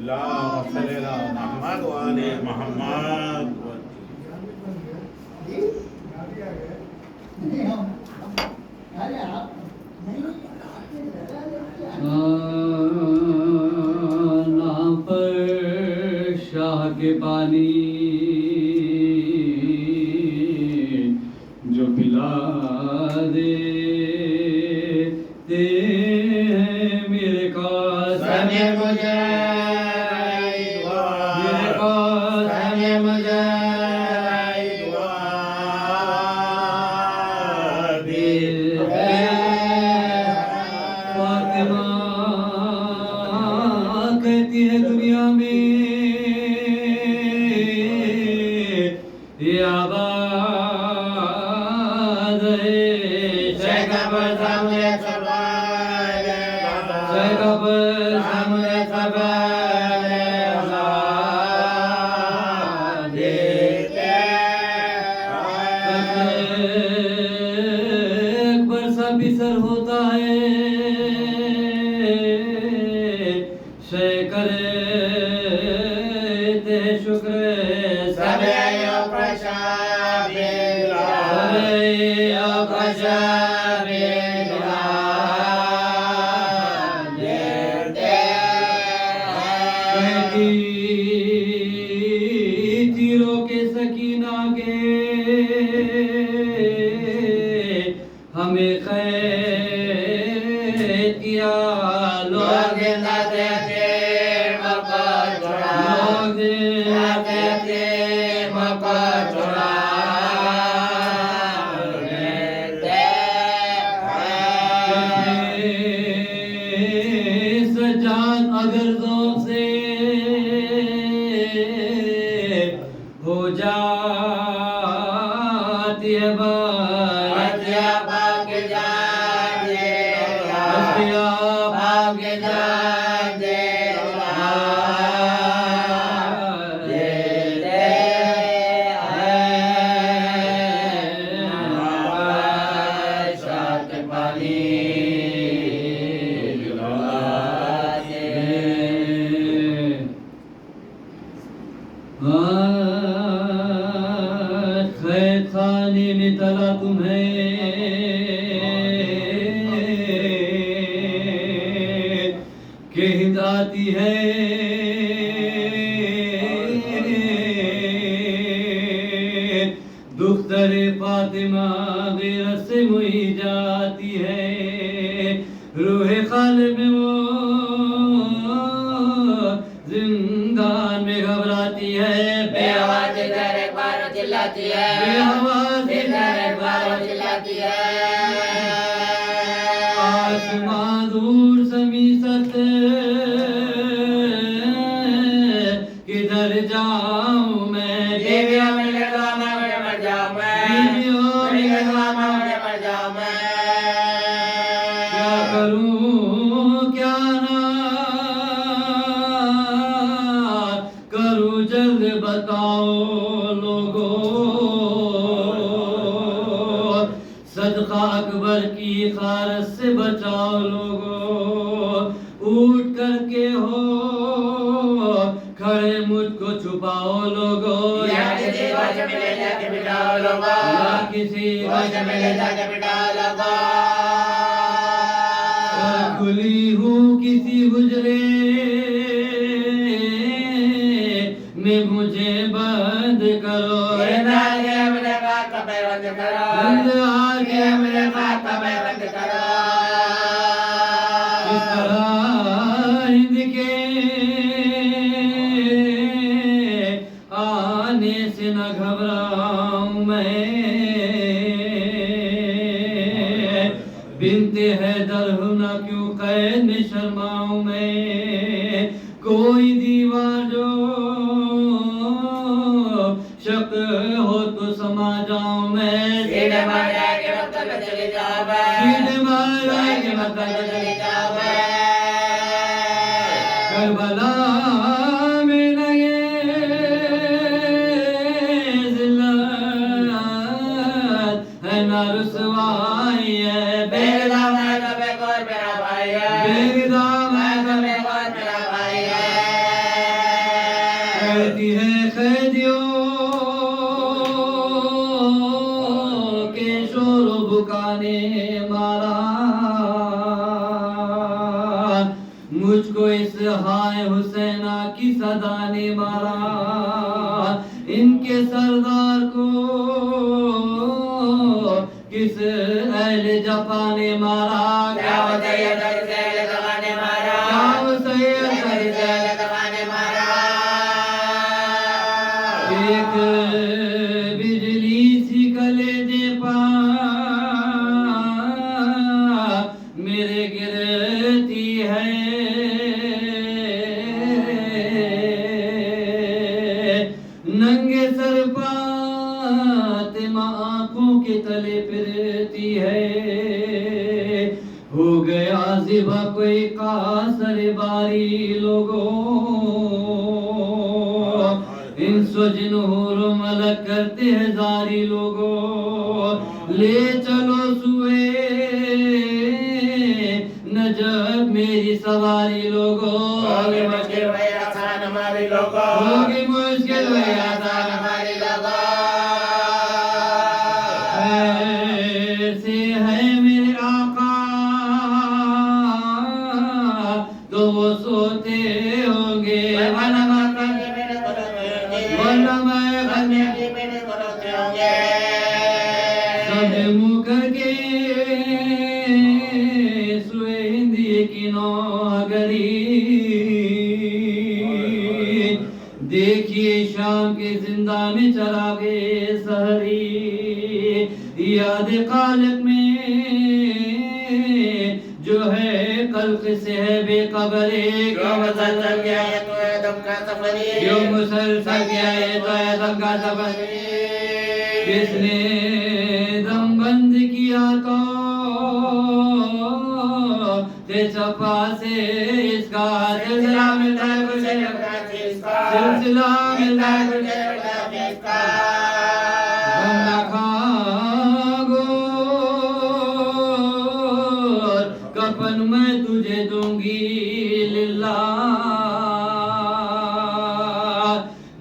اللهم صل على محمد وآل محمد. نام پر شاہ کے پانی جو پلا دے میرے قاسم مجھے میرے قاسم مجھے فاطمہ کہتی ہے دنیا میں یہ آباد ہے شیخ پر سامنے شیخ پر سامنے اکبر سا بسر ہوتا ہے شیخ کرتے شکر سب تیروں کے سکینہ کے ہمیں خیر کیا لوگ دیتے تھے موقع چھوڑا لوگ دیتے تھے موقع چھوڑا سجاد اگر ذوق سے ہو جاتی ہے بات بھاگ جاتے بھاگ جاتے خیر خانے میں تلا تمہیں کہ ہند آتی ہے دختر فاطمہ غیرت سے موئی جاتی ہے روح خالق میں وہ زندان میں گھبراتی ہے بے آواز در ایک بار چلاتی ہے بے آواز در ایک بار چلاتی ہے آسمان دور سمی ست کدھر جاؤں میں بیویوں میں لگا میں مر جاؤں میں بیویوں میں لگا میں مر جاؤں میں کیا کروں کیا نہ کروں جلد بتاؤ لوگوں صدقہ اکبر کی خارش سے بچاؤ لوگوں اٹھ کر کے ہو کھڑے مجھ کو چھپاؤ لوگوں یا کسی وجہ میں لے جا کے بٹھاؤ لوگوں یا کسی وجہ میں لے جا کے بٹھاؤ لوگوں کھلی ہوں کسی حجرے میں مجھے بند کرو بند آگے میرے بات کا بند کرو بند آگے میرے بات کا بند کرو اس طرح ہند کے آنے سے نہ گھبراؤں میں بنت حیدر ہوں نہ کیوں قید میں شرماؤں میں کوئی دیوار جو شک ہو تو سما جاؤں میں سیدھے مارا کے مکتب میں چلے جاؤں میں سیدھے مارا کے مکتب میں چلے جاؤں میں کربلا میں لگے ذلت ہے نہ رسوائی ہے بیگدہ میں کبھی اور میرا بھائی ہے بیگدہ میں کبھی اور میرا بھائی ہے کہتی ہے قیدیوں کے شور و بکا نے مارا، مجھ کو اس ہائے حسینہ کی صدا نے مارا، ان کے سردار کو کس اہل جفا نے مارا، کیا وہ سید اہل جفا نے مارا، کیا وہ سید اہل جفا نے مارا۔ ایک بجلی سی کلیجے پا میرے گرتی ہے، ننگے سر فاطمہ آنکھوں کے تلے پھرتی ہے، ہو گیا ذبح کوئی قاصر باری لوگوں، انس و جن حور و ملک کرتے ہیں زاری لوگوں، لے چلو سوئے نجف میری سواری لوگوں، ہوگی مشکل وہی آسان ہماری لوگوں، ہوگی مشکل وہی آسان ہماری لوگوں۔ ایسے ہے میرے آقا تو وہ سوتے ہوں گے، ورنہ میں سب منہ کر کے سوئے ہندی کی نوگری، دیکھیے شام کے زندہ میں چراغے سحری، یاد خالق میں جو ہے خلق سے ہے بے خبر، کیوں مسلسل کیا ہے تو ہے دم کا سفری، کیوں مسلسل کیا ہے تو ہے دم کا سفری، کس نے دم بند کیا تو صفا سے اس کا سلسلہ ملتا ہے مجھے، سلسلہ ملتا ہے مجھے اس کا، بندہ خاگور کفن میں تجھے دوں گی للہ،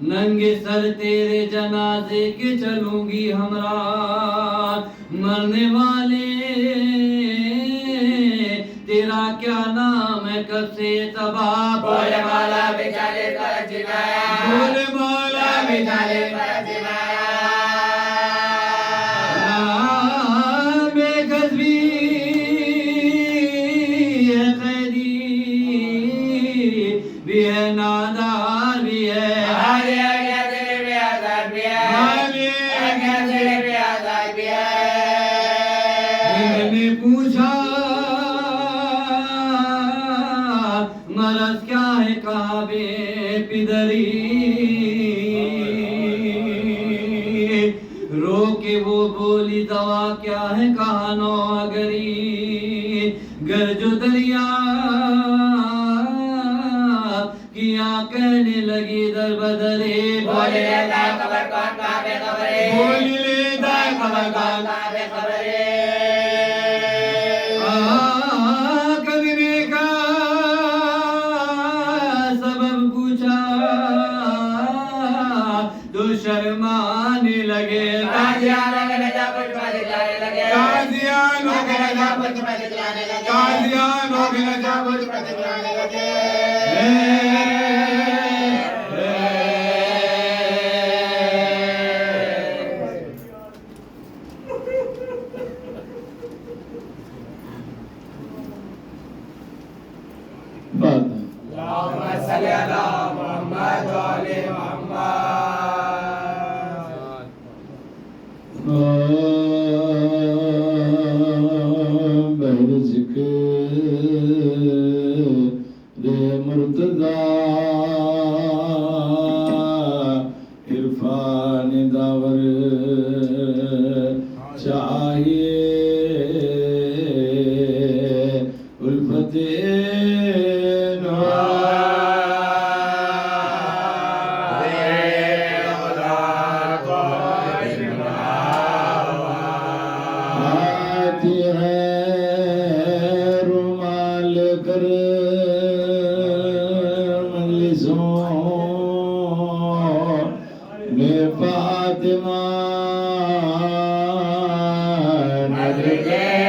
ننگے سر تیرے جنازے کے چلوں گی ہمراہ، مرنے والے تیرا کیا نام ہے کب سے تباہ، بولے مولا بیچارے پر جنایا، بولے مولا بیچارے پر جنایا، بے غضبی ہے قیدی بھی ہے نادار بھی ہے، پوچھا مرض کیا ہے کہا بے پدری، رو کے وہ بولی دوا کیا ہے کہا نوگری، گر جو دریا کیا کہنے لگی در بدرے، بولی لے دائے خبر کون کا بے خبرے، بولی لے دائے خبر کون کا بے خبرے، شرمانے لگے، قاضیانوں کے نجا کچھ میں دکھلانے لگے، قاضیانوں کے نجا کچھ میں دکھلانے لگے، قاضیانوں کے نجا کچھ میں دکھلانے لگے، اللہم صلی علی محمد و آل محمد۔ بہر ذکر مرتضی عرفان داور چاہیے، الفت میں فاطمہ نظر دے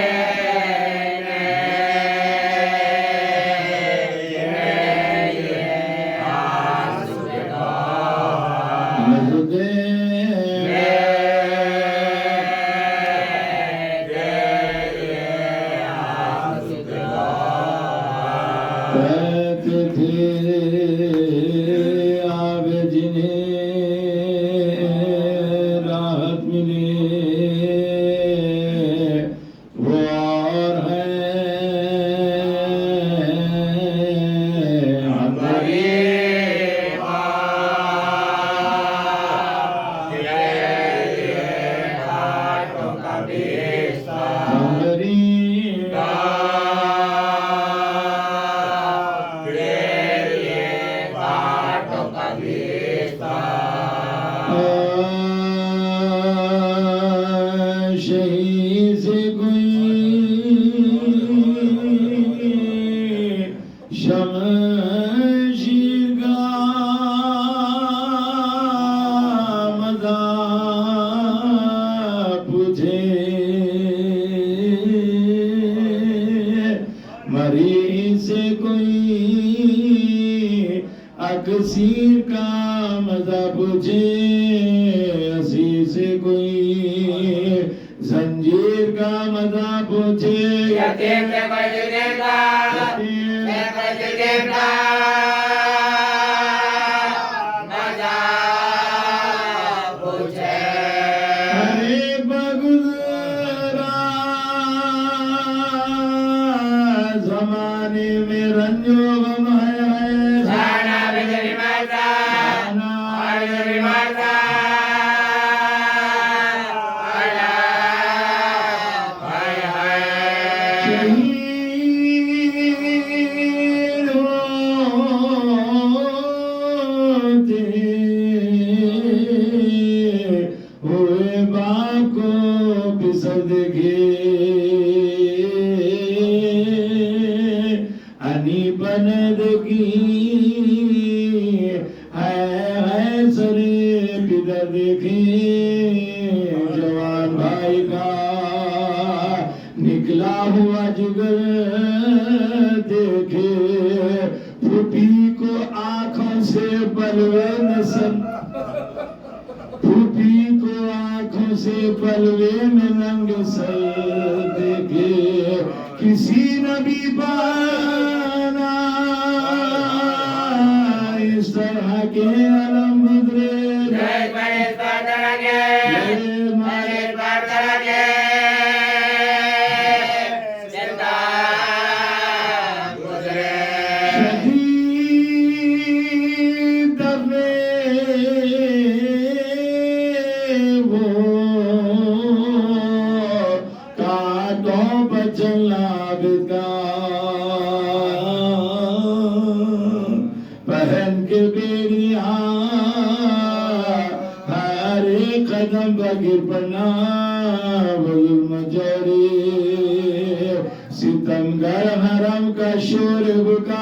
اکثیر کا مزہ پوچھے اسی سے کوئی زنجیر کا مزہ پوچھے یتیم سے کوئی دل کا مزہ پوچھے ارے بگزرا زمانے میں رنجو غم ہے جوان بھائی کا نکلا ہوا جگر دیکھے پھوپھی کو آنکھوں سے بلوے نسل پھوپھی کو آنکھوں سے بلوے میں ننگ سر دیکھے کسی نبی بانا اس طرح کے علم گزرے پہن کے بیڑیاں ہر ایک قدم بغیر پڑنا ظلم جاری ستمگر حرم کا شور بکا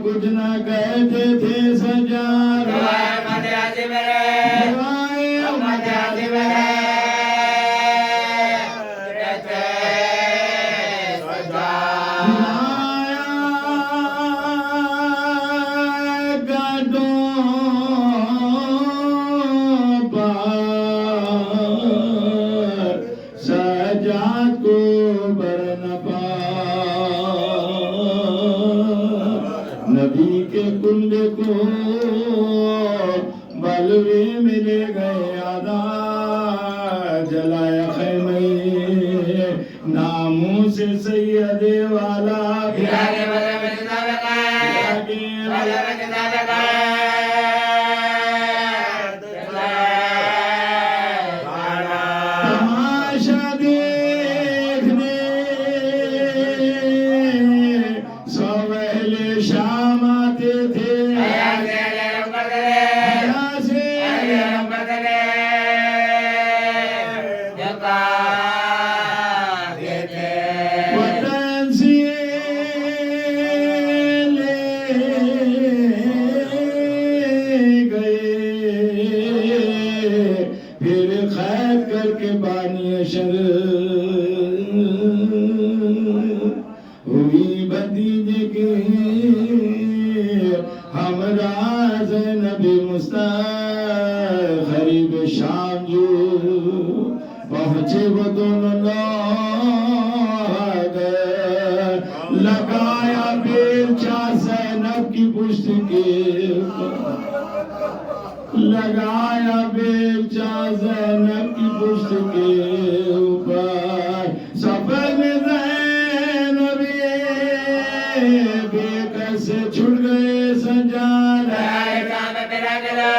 کچھ نہ کہتے تھے سجار سجاد کو برن پا نبی کے کنڈے کو بلوے ملے گئے آدھا جلایا خیمے ناموں سے سید والا تماشا دیکھنے سویل شام آتے تھے راز نبی غریب شام جو پہنچے وہ دونوں لوگ لگایا بیلچہ زینب کی پشت کے لگایا بیلچہ زینب کی پشت کے اوپر سفر میں زینب بے کس سے چھڑ گئے سجاد کام میرا گلا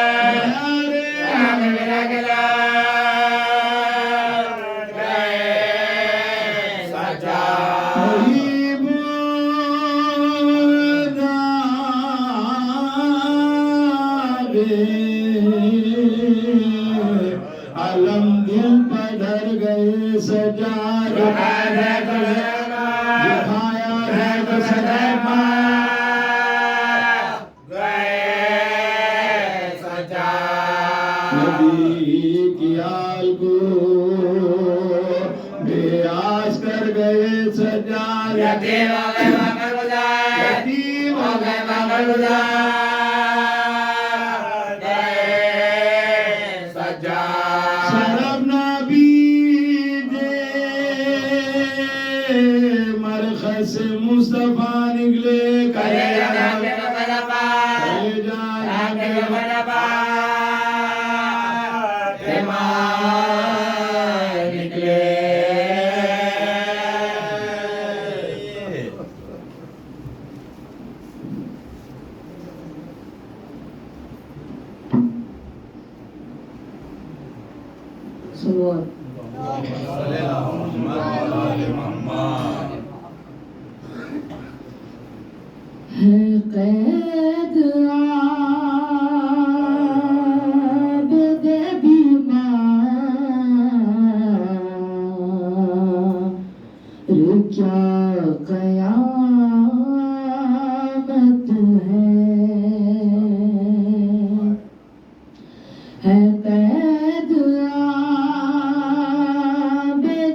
علم دل پر ڈر گئے سجاد دکھایا ہے تو سجاد نبی کی آل کو بے آس کر گئے سجاد یتیم ہو گئے مانگل گزار یتیم ہو گئے مانگل گزار سرب نبی دے مرخص مصطفیٰ نکلے کرے جان کے قید عابد بیمار کیا قیامت ہے قید عابد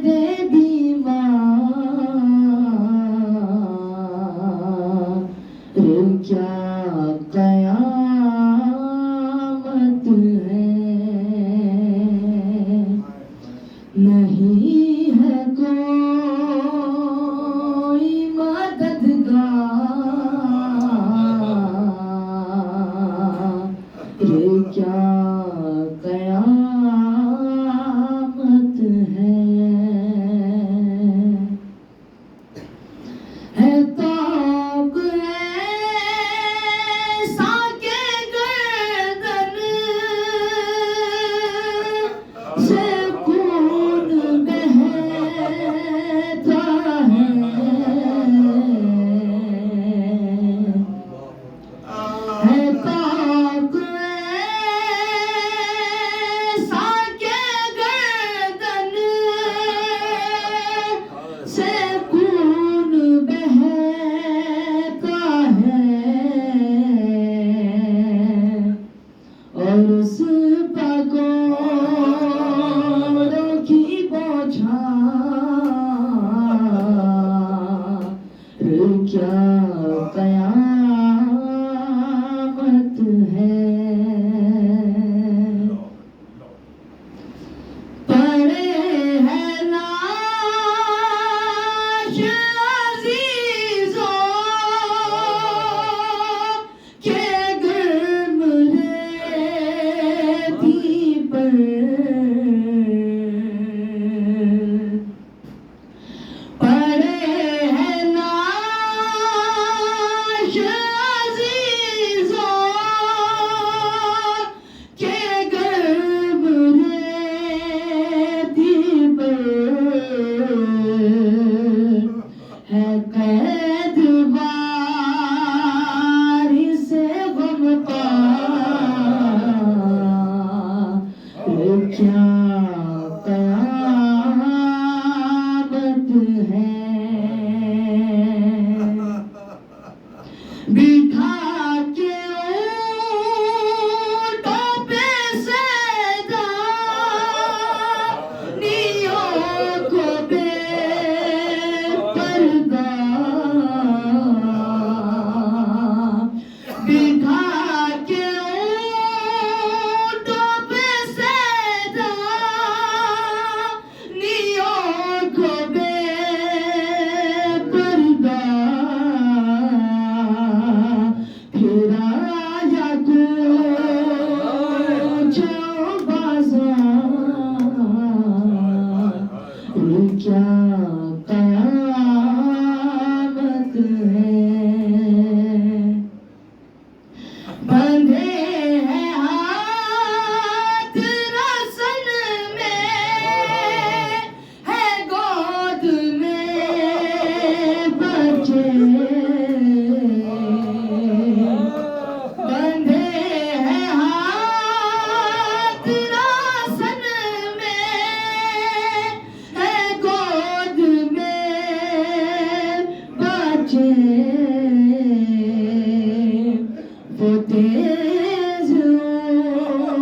تیز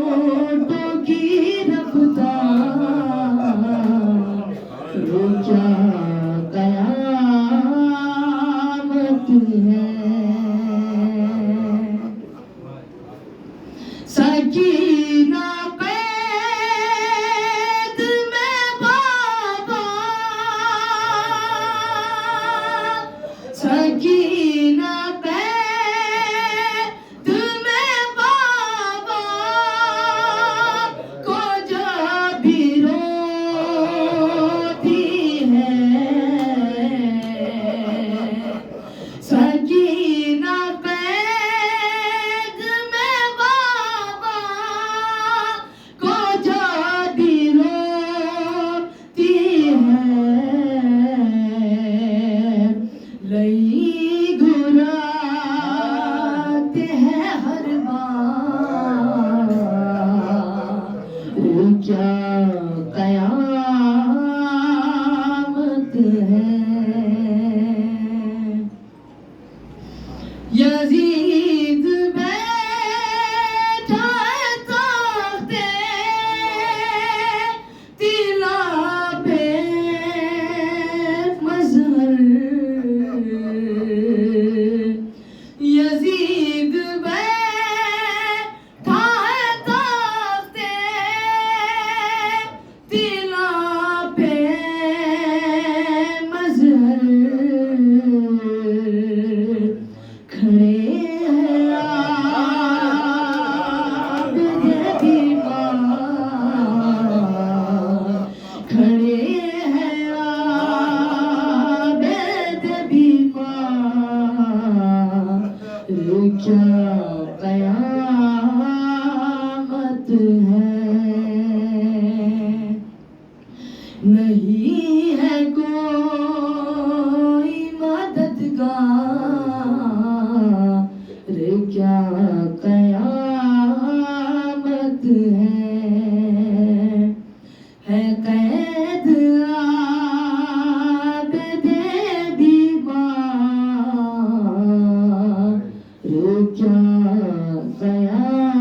اونٹوں کی رفتار وہ کیا قیامت ہے سکینہ قید میں بابا سکینہ قید میں بابا کو جب بھی روتی ہے سکینہ قید میں بابا کو جب بھی روتی ہے لئی گھراتے ہیں ہر بار کیا قیامت ہے یزید بیٹھا ہے تخت طلا پہ مظہر یزید بیٹھا ہے تخت طلا پہ مظہر کھڑے ہیں عابد بیمار کھڑے ہیں عابد بیمار کیا قیامت ہے نہیں ہے کوئی مددگار کیا قیامت ہے قید عابد بیمار کیا قیامت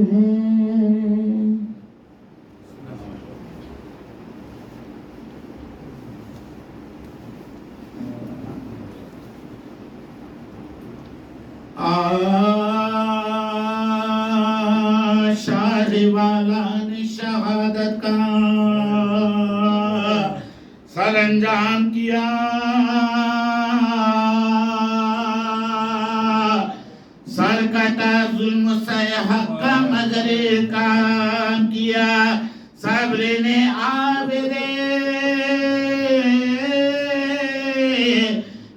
ہے شاہ والا نے شہادت کا سر انجام کیا سر کٹا ظلم سے حق کا مگر کام کیا صبر نے عابد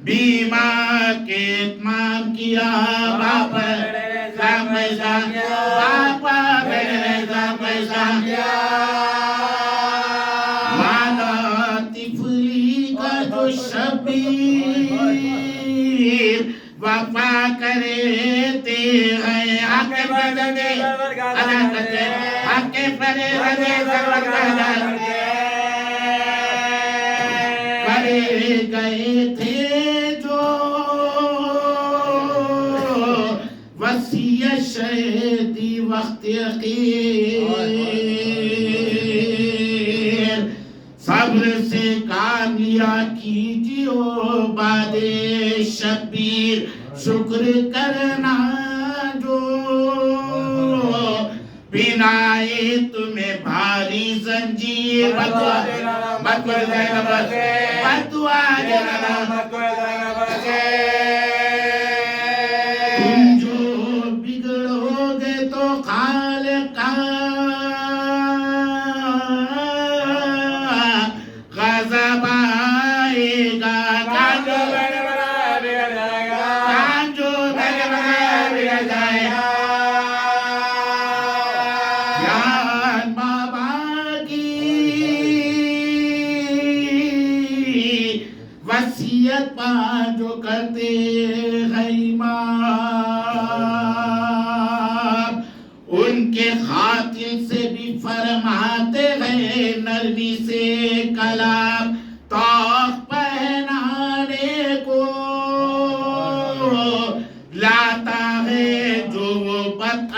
بیمار کے اتمام کیا باپا مالا طفلی کا جو شبیر وفا کرتے ہیں آکے بدلے آکے پڑے پڑے گئے تھے جو وسیع شہدی وقت اخیر صبر سے کام لیا کیجیو باد شبیر شکر کرنا جو بنائے تمہیں بھاری زنجیر بدعا تم جو بگڑو گے تو خالق غضب آئے گا کانجو بگڑ جائے جان بابا کی وصیت پا جو کرتے ہیں امام ان کے خاطر سے بھی فرماتے ہیں نرمی سے کلام توق پہنانے کو لا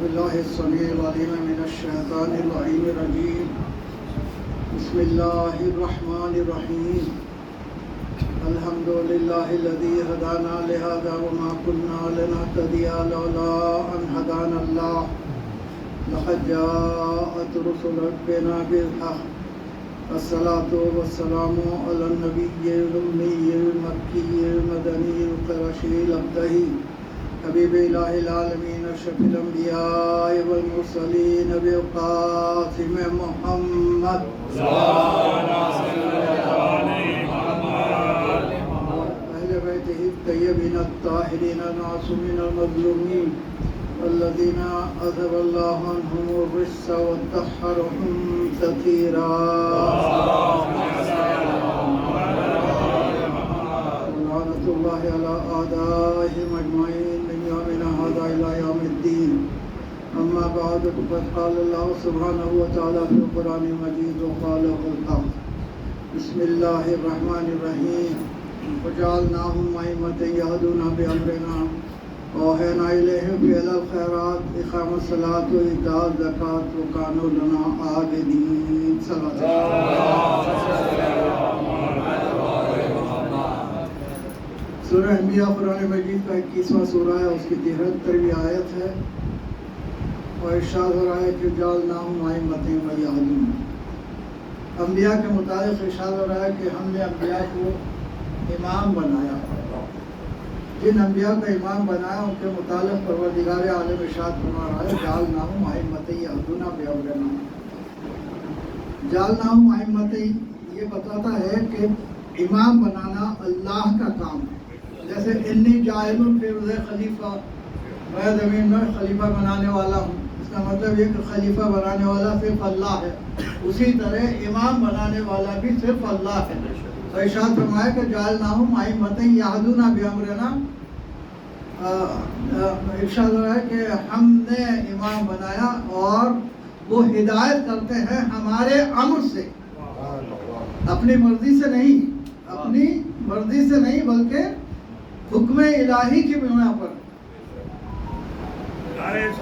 بالله السميع العليم من الشيطان اللعين الرجيم بسم الله الرحمن الرحيم الحمد لله الذي هدانا لهذا وما كنا لنهتدي لولا أن هدانا الله لقد جاءت رسل ربنا بالحق الصلاة والسلام على النبي الأمي المكي المدني القرشي الأبدهي حبيب إله العالمين أشرف الأنبياء والمرسلين أبي القاسم محمد أهل بيته الطيبين الطاهرين المعصومين المظلومين الذين أذهب الله عنهم الرجس وطهرهم تطهيرا ولعنة الله على أعدائهم أجمعين من يومنا هذا إلى يوم الدين أما بعد فقد قال الله سبحانه وتعالى في القرآن المجيد وقال الحق بسم الله الرحمن الرحيم وجعلناهم أئمة يهدون بأمرنا وأوحينا إليهم فعل الخيرات إقام الصلاة وإيتاء الزكاة وكانوا لنا عابدين صلى الله سورہ انبیاء قرآن مجید کا 21واں سورہ ہے، اس کی 73ویں آیت ہے اور ارشاد ہو رہا ہے کہ جعلناہم ائمۃ یہدون. انبیاء کے متعلق ارشاد ہو رہا ہے کہ ہم نے انبیاء کو امام بنایا. جن انبیاء کا امام بنایا ان کے متعلق پروردگار عالم ارشاد فرما رہا ہے جعلناہم ائمۃ یہدون بامرنا. جعلناہم ائمۃ یہ بتاتا ہے کہ امام بنانا اللہ کا کام ہے. جیسے انی جاعل فی الارض خلیفہ، میں زمین میں خلیفہ بنانے والا ہوں، اس کا مطلب یہ کہ خلیفہ بنانے والا صرف اللہ ہے. اسی طرح امام بنانے والا بھی صرف اللہ ہے. تو ارشاد فرمایا کہ جعلناہم ائمۃ یہدون بامرنا. ارشاد ہو رہا ہے کہ ہم نے امام بنایا اور وہ ہدایت کرتے ہیں ہمارے امر سے، اپنی مرضی سے نہیں، اپنی مرضی سے نہیں بلکہ حکم الہی کی بنا پر. اور اس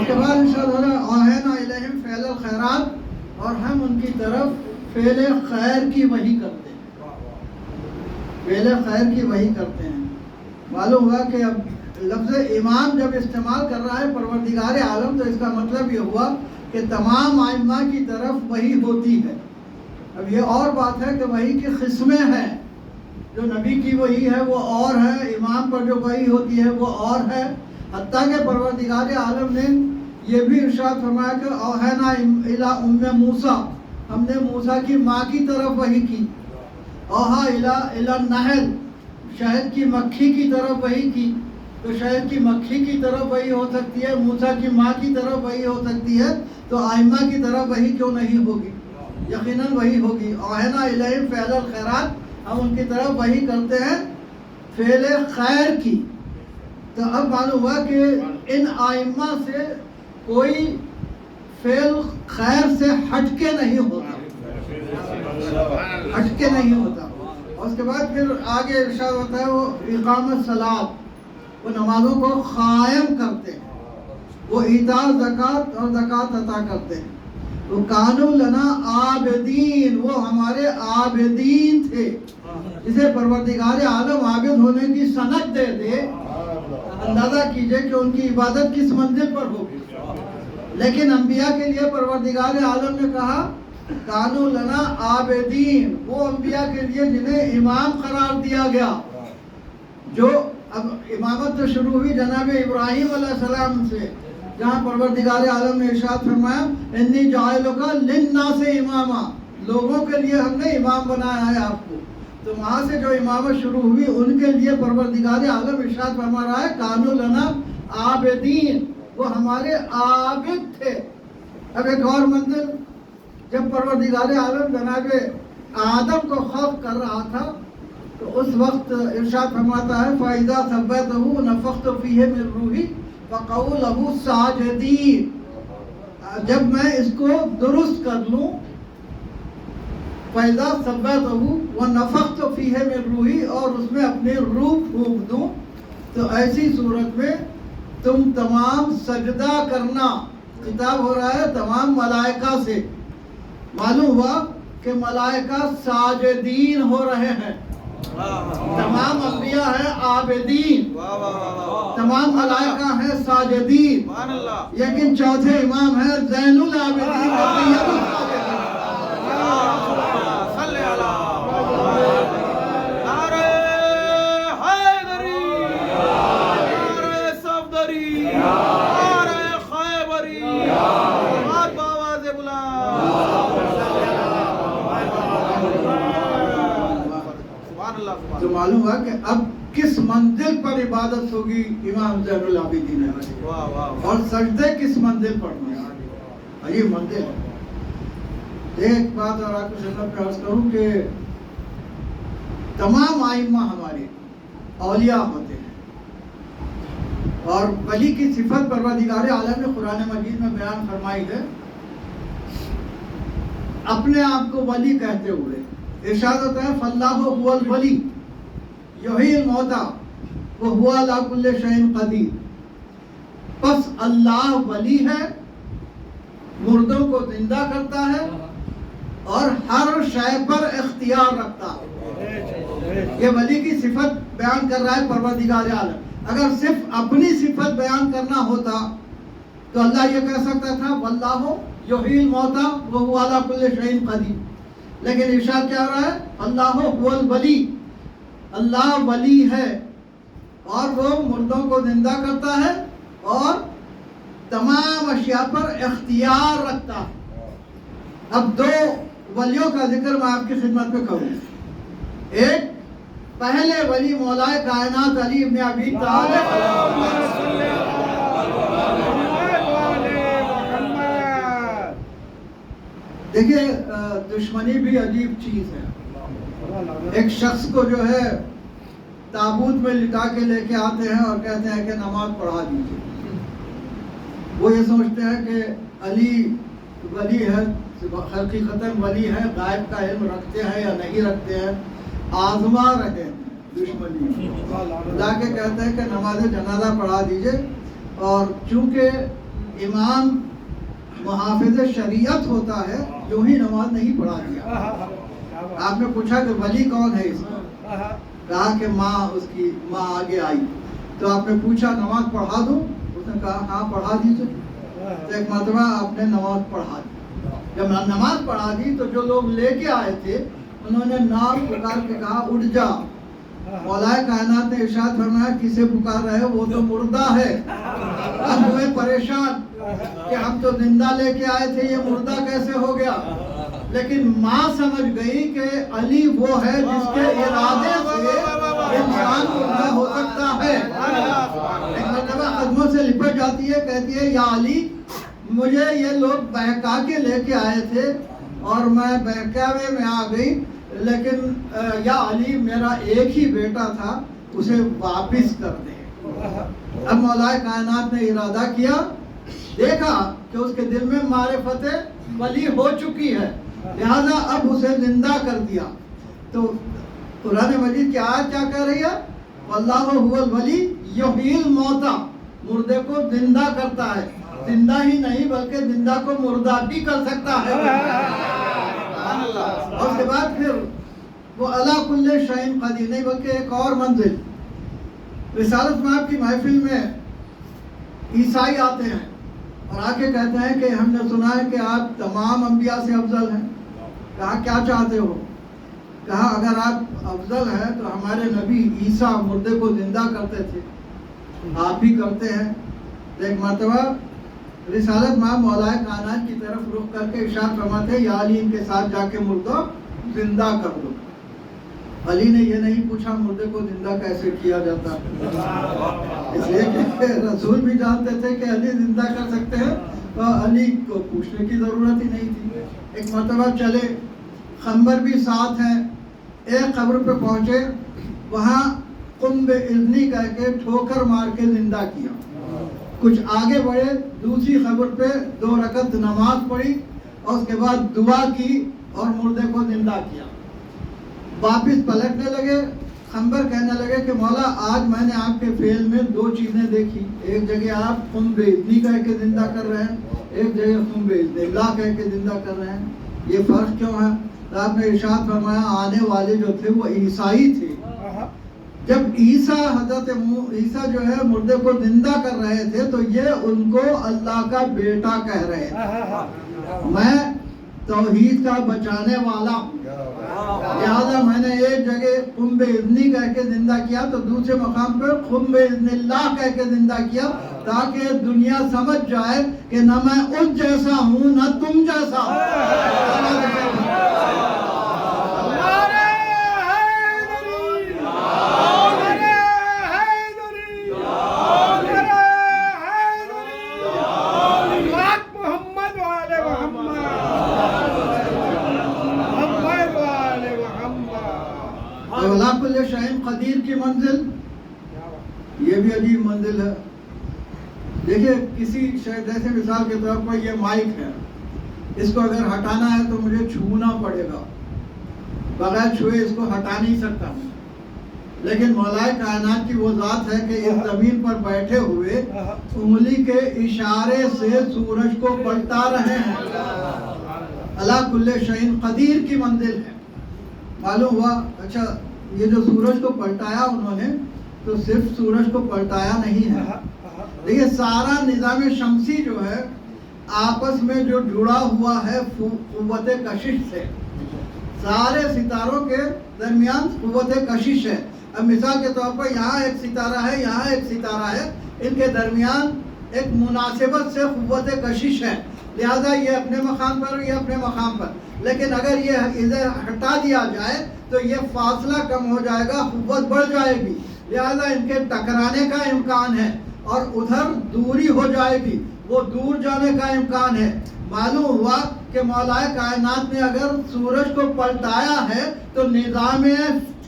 کے بعد ارشاد ہو رہا ہے اوحینا الیہم فعل الخیرات، اور ہم ان کی طرف فعل خیر کی وحی کرتے ہیں. فعل خیر کی وحی کرتے ہیں. معلوم ہوا کہ اب لفظ امام جب استعمال کر رہا ہے پروردگار عالم تو اس کا مطلب یہ ہوا کہ تمام ائمہ کی طرف وحی ہوتی ہے. اب یہ اور بات ہے کہ وحی کی قسمیں ہیں. جو نبی کی وحی ہے وہ اور ہے، امام پر جو وحی ہوتی ہے وہ اور ہے. حتیٰ کہ پروردگار عالم نے یہ بھی ارشاد فرمایا کہ اوحینا الی ام موسیٰ، ہم نے موسیٰ کی ماں کی طرف وحی کی. اوحا الی النحل، شہد کی مکھی کی طرف وحی کی. تو شہد کی مکھی کی طرف وحی ہو سکتی ہے، موسیٰ کی ماں کی طرف وحی ہو سکتی ہے، تو ائمہ کی طرف وحی کیوں نہیں ہوگی؟ یقیناً وحی ہوگی. اوحینا الیہم فعل الخیرات، ہم ان کی طرف وحی کرتے ہیں فعل خیر کی. تو اب معلوم ہوا کہ ان ائمہ سے کوئی فعل خیر سے ہٹ کے نہیں ہوتا، ہٹ کے نہیں ہوتا. اور اس کے بعد پھر آگے ارشاد ہوتا ہے وہ اقام الصلاۃ، وہ نمازوں کو قائم کرتے ہیں، وہ ایتاء زکوٰۃ اور زکوٰۃ عطا کرتے ہیں. وہ کانوا لنا عابدین، وہ ہمارے عابدین تھے. جسے پروردگار عالم عابد ہونے کی سند دے دے، اندازہ کیجئے کہ ان کی عبادت کس منزل پر ہوگی. لیکن انبیاء کے لیے پروردگار عالم نے کہا کانوا لنا عابدین، وہ انبیاء کے لیے جنہیں امام قرار دیا گیا. جو اب امامت تو شروع ہوئی جناب ابراہیم علیہ السلام سے، جہاں پروردگار عالم نے ارشاد فرمایا انی جاعلک للناس اماما، لوگوں کے لیے ہم نے امام بنایا ہے آپ کو. تو وہاں سے جو امامت شروع ہوئی ان کے لیے پروردگار عالم ارشاد فرما رہا ہے کانوا لنا عابدین، وہ ہمارے عابد تھے. اب ایک اور منزل، جب پروردگار عالم جناب آدم کو خلق کر رہا تھا تو اس وقت ارشاد فرماتا ہے فَإِذَا ثَبَّتَهُ نَفَخْتُ فِيهِ مِن رُوحِي فَقَعُوا لَهُ سَاجِدِينَ. جب میں اس کو درست کر لوں، فَإِذَا ثَبَّتَهُ وَنَفَخْتُ فِيهِ مِن رُوحِي، اور اس میں اپنی روح پھونک دوں، تو ایسی صورت میں تم تمام سجدہ کرنا، خطاب ہو رہا ہے تمام ملائکہ سے. معلوم ہوا کہ ملائکہ ساجدین ہو رہے ہیں. تمام انبیاء ہیں عابدین، تمام ملائکہ ہیں ساجدین، لیکن چوتھے امام ہیں زین العابدین سید الساجدین. تو معلوم ہوا کہ اب کس منزل پر عبادت ہوگی امام زین العابدین علیہ، اور سجدے کس منزل پر ہوں. یہ منزل ہے. ایک بات اور آپ کو خدمت میں عرض کروں کہ تمام ائمہ ہمارے اولیاء ہوتے ہیں، اور ولی کی صفت پروردگار عالم نے قرآن مجید میں بیان فرمائی ہے. اپنے آپ کو ولی کہتے ہوئے ارشاد ہوتا ہے فاللہ هو الولی یحیی الموتى وهو علی کل شیء قدیر. پس اللہ ولی ہے، مردوں کو زندہ کرتا ہے اور ہر شے پر اختیار رکھتا ہے. یہ ولی کی صفت بیان کر رہا ہے پروردگار عالم. اگر صرف اپنی صفت بیان کرنا ہوتا تو اللہ یہ کہہ سکتا تھا واللہ یحیی الموتى وهو علی کل شیء قدیر. لیکن ارشاد کیا ہو رہا ہے اللہ هو الولی، اللہ ولی ہے اور وہ مردوں کو زندہ کرتا ہے اور تمام اشیاء پر اختیار رکھتا ہے. اب دو ولیوں کا ذکر میں آپ کی خدمت میں کروں. ایک پہلے ولی مولا کائنات علی ابن ابی طالب. دیکھیے دشمنی بھی عجیب چیز ہے. ایک شخص کو جو ہے تابوت میں لٹا کے لے کے آتے ہیں اور کہتے ہیں کہ نماز پڑھا دیجیے. وہ یہ سوچتے ہیں کہ علی ولی ہے، حقیقتاً ولی ہے، غائب کا علم رکھتے ہیں یا نہیں رکھتے ہیں، آزما رہے ہیں دشمنی. لا کے کہتے ہیں کہ نماز جنازہ پڑھا دیجیے. اور چونکہ امام محافظ شریعت ہوتا ہے یوں ہی نماز نہیں پڑھا دیا. آپ نے پوچھا کہ ولی کون ہے اس میں؟ کہا کہ ماں، اس کی ماں آگے آئی. تو آپ نے پوچھا نماز پڑھا دوں؟ اس نے کہا ہاں پڑھا دیجیے. تو ایک مرتبہ آپ نے نماز پڑھا دی. جب نماز پڑھا دی تو جو لوگ لے کے آئے تھے انہوں نے نام پکار کے کہا اٹھ جا. مولا کائنات نے ارشاد فرمایا کسے پکار رہے وہ تو مردہ ہے. ہم ہوئے پریشان کہ ہم تو زندہ لے کے آئے تھے، یہ مردہ کیسے ہو گیا. لیکن ماں سمجھ گئی کہ علی وہ ہے جس کے ارادے سے انسان مردہ ہو سکتا ہے. ایک مرتبہ قدموں سے لپٹ جاتی ہے، کہتی ہے یا علی مجھے یہ لوگ بہکا کے لے کے آئے تھے اور میں بہکاوے میں آ گئی، لیکن یا علی میرا ایک ہی بیٹا تھا اسے واپس کر دے. اب مولا کائنات نے ارادہ کیا، دیکھا کہ اس کے دل میں معرفت ولی ہو چکی ہے، لہذا اب اسے زندہ کر دیا. تو قرآن مجید کی آیت کیا کہہ رہی ہے؟ واللہ هو الولی یحیی الموتى، مردے کو زندہ کرتا ہے. زندہ ہی نہیں بلکہ زندہ کو مردہ بھی کر سکتا ہے. اور اس کے بعد پھر وہ علی کل شیء قدیر نہیں بلکہ ایک اور منزل. رسالت مآب کی محفل میں عیسائی آتے ہیں اور آ کے کہتے ہیں کہ ہم نے سنا ہے کہ آپ تمام انبیاء سے افضل ہیں. کہا کیا چاہتے ہو؟ کہا اگر آپ افضل ہیں تو ہمارے نبی عیسیٰ مردے کو زندہ کرتے تھے، آپ بھی کرتے ہیں. ایک مرتبہ رسالت مآب مولا کائنات کی طرف رخ کر کے ارشاد فرماتے ہیں یا علی ان کے ساتھ جا کے مردہ زندہ کر دو. علی نے یہ نہیں پوچھا مردے کو زندہ کیسے کیا جاتا، اس لیے کہ رسول بھی جانتے تھے کہ علی زندہ کر سکتے ہیں، تو علی کو پوچھنے کی ضرورت ہی نہیں تھی. ایک مرتبہ چلے، خنبر بھی ساتھ ہیں، ایک قبر پہ پہنچے، وہاں قم باذنی کہہ کے ٹھوکر مار کے زندہ کیا. کچھ آگے بڑھے، دوسری قبر پہ 2 رکعت نماز پڑھی اور اس کے بعد دعا کی اور مردے کو زندہ کیا. واپس پلٹنے لگے، پیغمبر کہنے لگے کہ مولا آج میں نے آپ کے فعل میں دو چیزیں دیکھی، ایک جگہ آپ قم بِإِذْنِی کہہ کے زندہ کر رہے ہیں، ایک جگہ قم بِإِذْنِ اللہ کہہ کے زندہ کر رہے ہیں، یہ فرق کیوں ہے؟ تو آپ نے ارشاد فرمایا آنے والے جو تھے وہ عیسائی تھے، جب حضرت عیسیٰ جو ہے مردے کو زندہ کر رہے تھے تو یہ ان کو اللہ کا بیٹا کہہ رہے تھے، میں توحید کا بچانے والا ہوں، لہذا میں نے ایک جگہ قم بِإِذْنِی کہہ کے زندہ کیا تو دوسرے مقام پر قم بِإِذْنِ اللہ کہہ کے زندہ کیا، تاکہ دنیا سمجھ جائے کہ نہ میں اس جیسا ہوں نہ تم جیسا ہوں۔ وَلَا كُلِّ شَيْءٍ قدیر کی منزل یہ بھی عجیب منزل ہے۔ دیکھیں کسی شے، جیسے مثال کے طور پر یہ مائک ہے، اس کو اگر ہٹانا ہے تو مجھے چھونا پڑے گا، بغیر چھوئے اس کو ہٹا نہیں سکتا ہوں، لیکن مولا کائنات کی وہ ذات ہے کہ اس زمین پر بیٹھے ہوئے انگلی کے اشارے سے سورج کو پلٹا رہے ہیں۔ اللہ کل شیء قدیر کی منزل ہے۔ معلوم ہوا اچھا یہ جو سورج کو پلٹایا انہوں نے تو صرف سورج کو پلٹایا نہیں ہے، دیکھیے سارا نظام شمسی جو ہے آپس میں جو جڑا ہوا ہے قوت کشش سے، سارے ستاروں کے درمیان قوت کشش ہے۔ اب مثال کے طور پر یہاں ایک ستارہ ہے، یہاں ایک ستارہ ہے، ان کے درمیان ایک مناسبت سے قوت کشش ہے، لہذا یہ اپنے مقام پر یہ اپنے مقام پر، لیکن اگر یہ ادھر ہٹا دیا جائے تو یہ فاصلہ کم ہو جائے گا، قوت بڑھ جائے گی، لہذا ان کے ٹکرانے کا امکان ہے اور ادھر دوری ہو جائے گی، وہ دور جانے کا امکان ہے۔ معلوم ہوا کہ مولا کائنات نے اگر سورج کو پلٹایا ہے تو نظام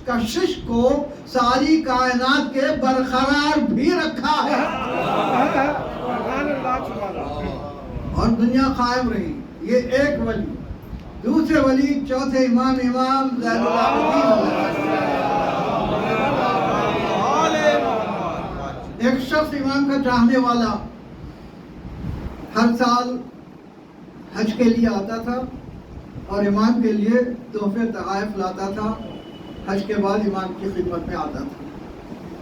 کشش کو ساری کائنات کے برقرار بھی رکھا ہے اور دنیا قائم رہی۔ یہ ایک ولی، دوسرے ولی چوتھے امام زین العابدین، ایک شخص امام کا چاہنے والا ہر سال حج کے لیے آتا تھا اور امام کے لیے تحفے تحائف لاتا تھا، حج کے بعد امام کی خدمت میں آتا تھا۔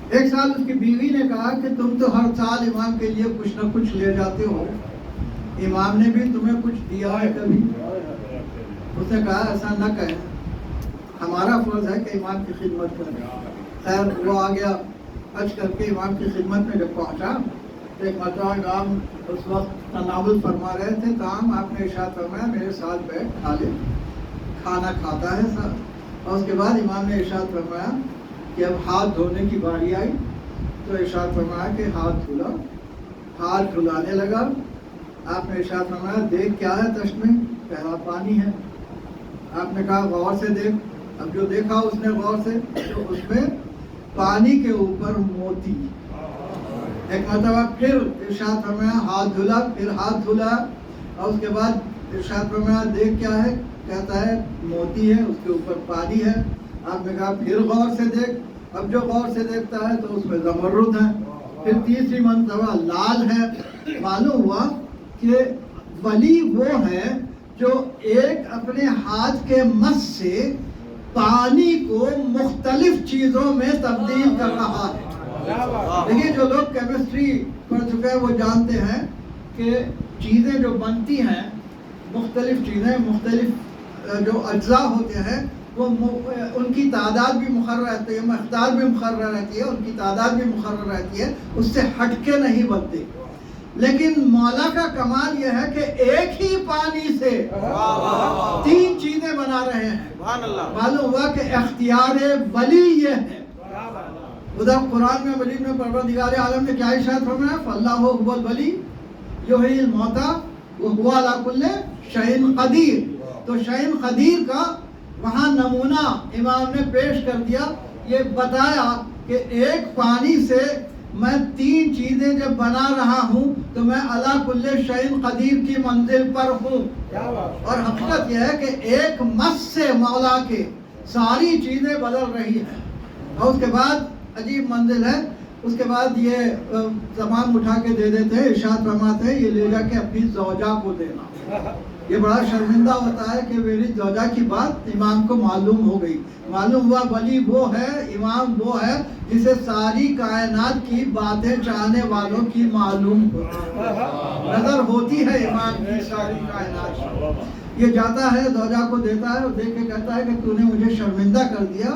ایک سال اس کی بیوی نے کہا کہ تم تو ہر سال امام کے لیے کچھ نہ کچھ لے جاتے ہو، امام نے بھی تمہیں کچھ دیا ہے کبھی؟ اس نے کہا ایسا نہ کہیں، ہمارا فرض ہے کہ امام کی خدمت کریں۔ خیر وہ آ گیا، حج کر کے امام کی خدمت میں جب پہنچا ایک مرتبہ امام اس وقت تناول فرما رہے تھے تاہم آپ نے ارشاد فرمایا میرے ساتھ بیٹھ کھا لے، کھانا کھاتا ہے ساتھ، اور اس کے بعد امام نے ارشاد فرمایا کہ اب ہاتھ دھونے کی باری آئی تو ارشاد فرمایا کہ ہاتھ دھلا، ہاتھ دھلانے لگا، آپ نے ارشاد فرمایا دیکھ کیا ہے تشت میں؟ کہا پانی ہے۔ آپ نے کہا غور سے دیکھ، اب جو دیکھا اس نے غور سے تو اس میں پانی کے اوپر موتی۔ ایک مرتبہ پھر ارشاد فرمایا ہاتھ دھلا، پھر ہاتھ دھلا، اور اس کے بعد ارشاد فرمایا دیکھ کیا ہے؟ کہتا ہے موتی ہے، اس کے اوپر پانی ہے۔ آپ نے کہا پھر غور سے دیکھ، اب جو غور سے دیکھتا ہے تو اس میں زمرد ہے، پھر تیسری مرتبہ لال ہے۔ معلوم ہوا کہ ولی وہ ہے جو ایک اپنے ہاتھ کے مس سے پانی کو مختلف چیزوں میں تبدیل کر رہا ہے۔ دیکھیے جو لوگ کیمسٹری پڑھ چکے ہیں وہ جانتے ہیں کہ چیزیں جو بنتی ہیں، مختلف چیزیں، مختلف جو اجزاء ہوتے ہیں وہ ان کی تعداد بھی مقرر رہتی ہے، مقدار بھی مقرر رہتی ہے، ان کی تعداد بھی مقرر رہتی ہے، اس سے ہٹ کے نہیں بنتے۔ لیکن مولا کا کمال یہ ہے کہ ایک ہی پانی سے تین چیزیں بنا رہے ہیں۔ معلوم ہوا کہ اختیار ولی یہ ہے۔ ادھر قرآن میں مجید میں پروردگار عالم نے کیا ارشاد فرمایا؟ فاللہ هو الولی یحیی الموتى وهو علی کل شیء قدیر۔ تو شیء قدیر کا وہاں نمونہ امام نے پیش کر دیا، یہ بتایا کہ ایک پانی سے میں تین چیزیں جب بنا رہا ہوں تو میں علی کل شیء قدیر کی منزل پر ہوں۔ اور حقیقت یہ ہے کہ ایک مس سے مولا کے ساری چیزیں بدل رہی ہیں۔ اور اس کے بعد عجیب منزل ہے، اس کے بعد یہ زبان اٹھا کے دے دیتے ہیں، ارشاد فرماتے ہیں یہ لے جا کے اپنی زوجہ کو دینا۔ یہ بڑا شرمندہ ہوتا ہے کہ میری زوجہ کی بات امام کو معلوم ہو گئی۔ معلوم ہوا ولی وہ ہے، امام وہ ہے جسے ساری کائنات کی باتیں چاہنے والوں کی معلوم نظر ہوتی ہے امام کی ساری کائنات کی۔ یہ جاتا ہے زوجہ کو دیتا ہے اور دیکھ کے کہتا ہے کہ تو نے مجھے شرمندہ کر دیا،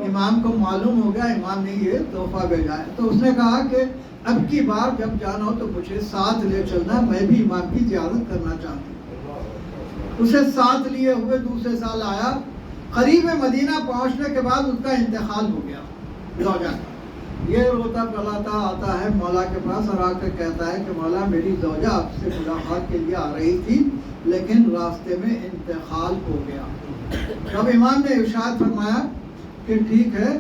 امام کو معلوم ہو گیا، امام نے یہ تحفہ بھیجا ہے۔ تو اس نے کہا کہ اب کی بار جب جانا ہو تو مجھے ساتھ لے چلنا، میں بھی امام کی زیارت کرنا چاہتی ہوں۔ اسے ساتھ لیے ہوئے دوسرے سال آیا، قریب مدینہ پہنچنے کے بعد اس کا انتقال ہو گیا زوجہ کا۔ یہ روتا پلاتا آتا ہے مولا کے پاس اور آ کر کہتا ہے کہ مولا میری زوجہ آپ سے ملاقات کے لیے آ رہی تھی لیکن راستے میں انتقال ہو گیا۔ اب امام نے ارشاد فرمایا کہ ٹھیک ہے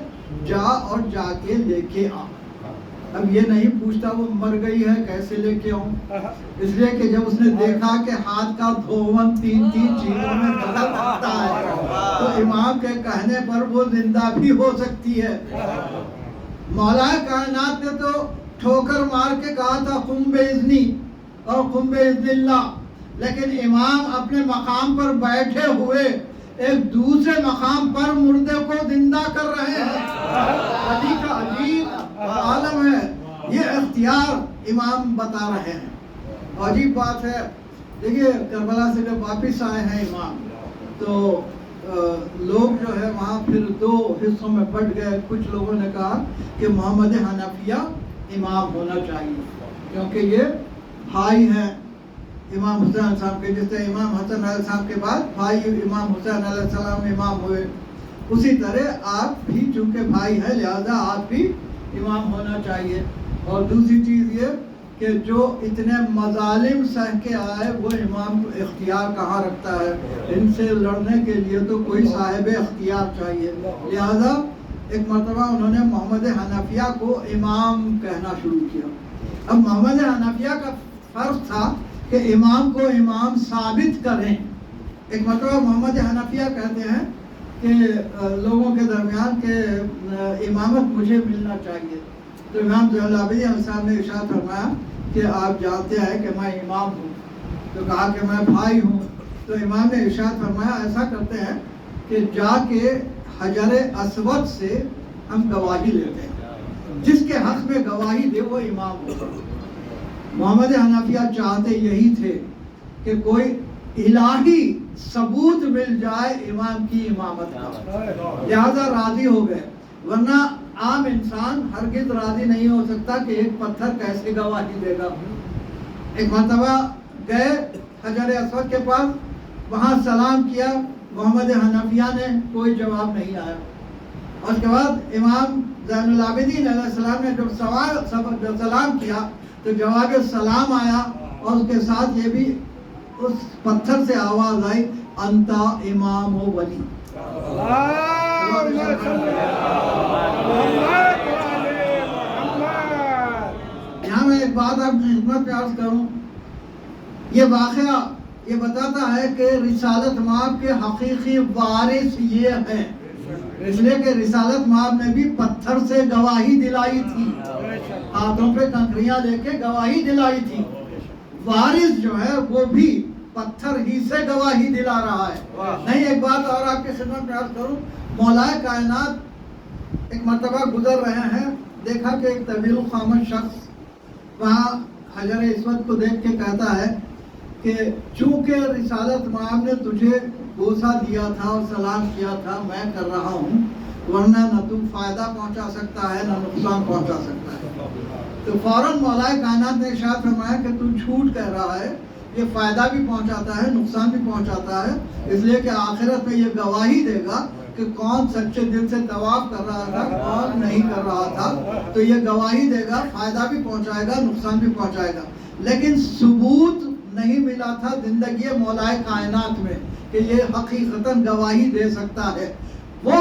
جا اور جا کے لے کے آ۔ اب یہ نہیں پوچھتا وہ مر گئی ہے کیسے لے کے آؤں، اس لیے کہ جب اس نے دیکھا کہ ہاتھ کا دھون تین چیزوں میں بدل سکتا ہے تو امام کے کہنے پر وہ زندہ بھی ہو سکتی ہے۔ مولا کائنات نے تو ٹھوکر مار کے کہا تھا قم باذنی اور قم باذن اللہ، لیکن امام اپنے مقام پر بیٹھے ہوئے ایک دوسرے مقام پر مردے کو زندہ کر رہے ہیں۔ علی کا عجیب عالم ہے، یہ اختیار امام بتا رہے ہیں۔ عجیب بات ہے، دیکھیے کربلا سے جب واپس آئے ہیں امام تو لوگ جو ہے وہاں پھر دو حصوں میں بٹ گئے۔ کچھ لوگوں نے کہا کہ محمد حنفیہ امام ہونا چاہیے کیونکہ یہ بھائی ہیں امام حسین علیہ السلام کے، جس طرح امام حسن علیہ السلام کے بعد بھائی امام حسین علیہ السلام امام ہوئے، اسی طرح آپ بھی چونکہ بھائی ہے لہذا آپ بھی امام ہونا چاہیے۔ اور دوسری چیز یہ کہ جو اتنے مظالم سہ کے آئے وہ امام کو اختیار کہاں رکھتا ہے، ان سے لڑنے کے لیے تو کوئی صاحب اختیار چاہیے، لہذا ایک مرتبہ انہوں نے محمد حنفیہ کو امام کہنا شروع کیا۔ اب محمد حنفیہ کا فرض تھا کہ امام کو امام ثابت کریں۔ ایک مرتبہ محمد حنفیہ کہتے ہیں کہ لوگوں کے درمیان کہ امامت مجھے ملنا چاہیے، تو امام زین العابدین علیہ السلام نے ارشاد فرمایا کہ آپ جانتے ہیں کہ میں امام ہوں، تو کہا کہ میں بھائی ہوں، تو امام نے ارشاد فرمایا ایسا کرتے ہیں کہ جا کے حجر اسود سے ہم گواہی لیتے ہیں، جس کے حق میں گواہی دے وہ امام ہوگا۔ محمد حنفیہ چاہتے یہی تھے کہ کوئی الہی ثبوت مل جائے امام کی امامت کا، لہذا راضی ہو گئے، ورنہ عام انسان ہرگز راضی نہیں ہو سکتا کہ ایک پتھر کیسے گواہی دے گا۔ ایک مرتبہ گئے حجر اسود کے پاس، وہاں سلام کیا، محمد حنفیہ نے کوئی جواب نہیں آیا، اور اس کے بعد امام زین العابدین علیہ السلام نے جب سلام کیا تو جواب سلام آیا، اور اس کے ساتھ یہ بھی اس پتھر سے آواز آئی انتا امام و ولی۔ یہاں میں ایک بات آپ کی خدمت میں عرض کروں، یہ واقعہ یہ بتاتا ہے کہ رسالت مآب کے حقیقی وارث یہ ہیں، اس لیے کہ رسالت مآب نے بھی پتھر سے گواہی دلائی تھی، ہاتھوں پہ کنکریاں لے کے گواہی دلائی تھی، وارث جو ہے وہ بھی پتھر ہی سے گواہی دلا رہا ہے۔ نہیں، ایک بات اور آپ کی خدمت میں عرض کروں، مولا کائنات ایک مرتبہ گزر رہے ہیں، دیکھا کہ ایک طویل خاموش شخص وہاں حجر اسود کو دیکھ کے کہتا ہے کہ چونکہ رسالت مآب نے تجھے بوسہ دیا تھا اور سلام کیا تھا میں کر رہا ہوں، ورنہ نہ تو فائدہ پہنچا سکتا ہے نہ نقصان پہنچا سکتا ہے۔ تو فوراً مولا کائنات نے ارشاد فرمایا کہ تو جھوٹ کہہ رہا ہے، یہ فائدہ بھی پہنچاتا ہے نقصان بھی پہنچاتا ہے، اس لیے کہ آخرت میں یہ گواہی دے گا کہ کون سچے دل سے طواف کر رہا تھا کون نہیں کر رہا تھا، تو یہ گواہی دے گا، فائدہ بھی پہنچائے گا نقصان بھی پہنچائے گا، لیکن ثبوت نہیں ملا تھا زندگی مولا کائنات میں کہ یہ حقیقتاً گواہی دے سکتا ہے۔ وہ